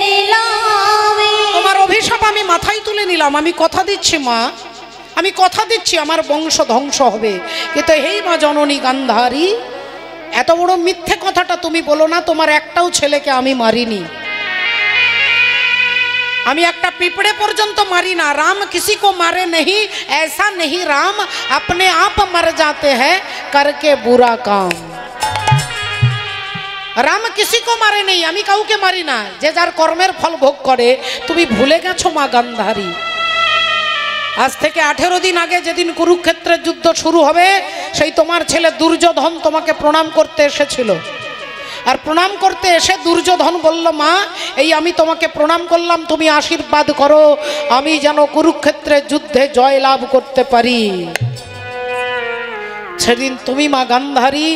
নিলাম, তোমার অভিশাপ আমি মাথায় তুলে নিলাম। আমি কথা দিচ্ছি মা, আমি কথা দিচ্ছি আমার বংশ ধ্বংস হবে। কিন্তু হেই মা জননী গান্ধারী, এত বড় মিথ্যে কথাটা তুমি বলো না। তোমার একটাও ছেলেকে আমি মারিনি। আমি একটা পিঁপড়ে পর্যন্ত মারি না। রাম किसी को मारे नहीं, ऐसा नहीं राम अपने आप मर जाते हैं करके बुरा काम। রাম किसी को मारे नहीं, আমি কাউকে মারি না, যে যার কর্মের ফল ভোগ করে। তুমি ভুলে গেছো মা গান্ধারী, আজ থেকে 18 দিন আগে যেদিন কুরুক্ষেত্রের যুদ্ধ শুরু হবে, সেই তোমার ছেলে দুর্যোধন তোমাকে প্রণাম করতে এসেছিল। আর প্রণাম করতে এসে দুর্যোধন বলল, মা এই আমি তোমাকে প্রণাম করলাম, তুমি আশীর্বাদ করো আমি যেন কুরুক্ষেত্রের যুদ্ধে জয় লাভ করতে পারি। সেদিন তুমি মা গান্ধারী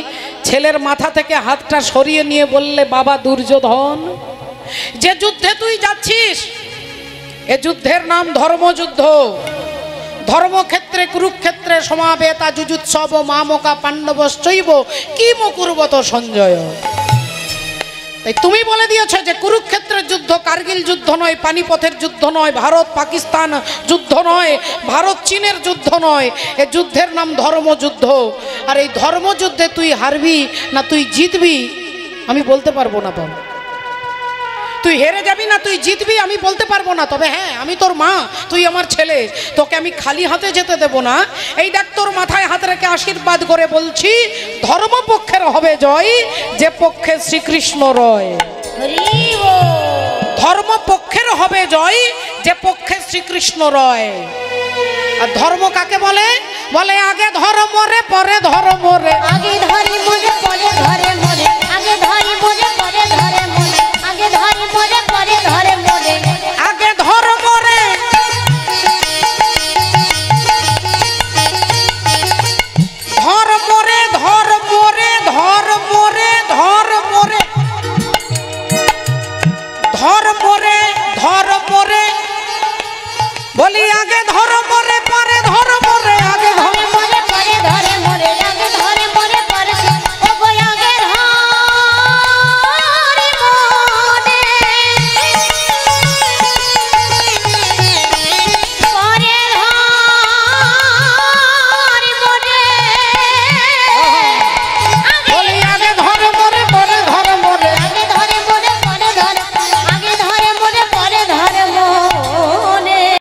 ছেলের মাথা থেকে হাতটা সরিয়ে নিয়ে বললে, বাবা দুর্যোধন, যে যুদ্ধে তুই যাচ্ছিস এ যুদ্ধের নাম ধর্মযুদ্ধ। ধর্মক্ষেত্রে কুরুক্ষেত্রে সমাবেতা যুজুৎসব মামকা পাণ্ডবশ্চৈব কিম কুর্বত সঞ্জয়। তাই তুমি বলে দিয়েছ যে কুরুক্ষেত্রের যুদ্ধ কার্গিল যুদ্ধ নয়, পানিপথের যুদ্ধ নয়, ভারত পাকিস্তান যুদ্ধ নয়, ভারত চীনের যুদ্ধ নয়, এ যুদ্ধের নাম ধর্মযুদ্ধ। আর এই ধর্মযুদ্ধে তুই হারবি না তুই জিতবি আমি বলতে পারবো না বাবা। তুই হেরে যাবি না তুই জিতবি আমি বলতে পারবো না। তবে হ্যাঁ, আমি তোর মা, তুই আমার ছেলে, তোকে আমি খালি হাতে যেতে দেব না। এই দেখ তোর মাথায় হাত রেখে আশীর্বাদ করে বলছি, ধর্মপক্ষের হবে জয়, যে পক্ষে শ্রীকৃষ্ণ রয়। ধর্ম পক্ষের হবে জয়, যে পক্ষে শ্রীকৃষ্ণ রয়। আর ধর্ম কাকে বলে? বলে আগে ধর্ম রে পরে ধর্ম রে, আগে ধর্ম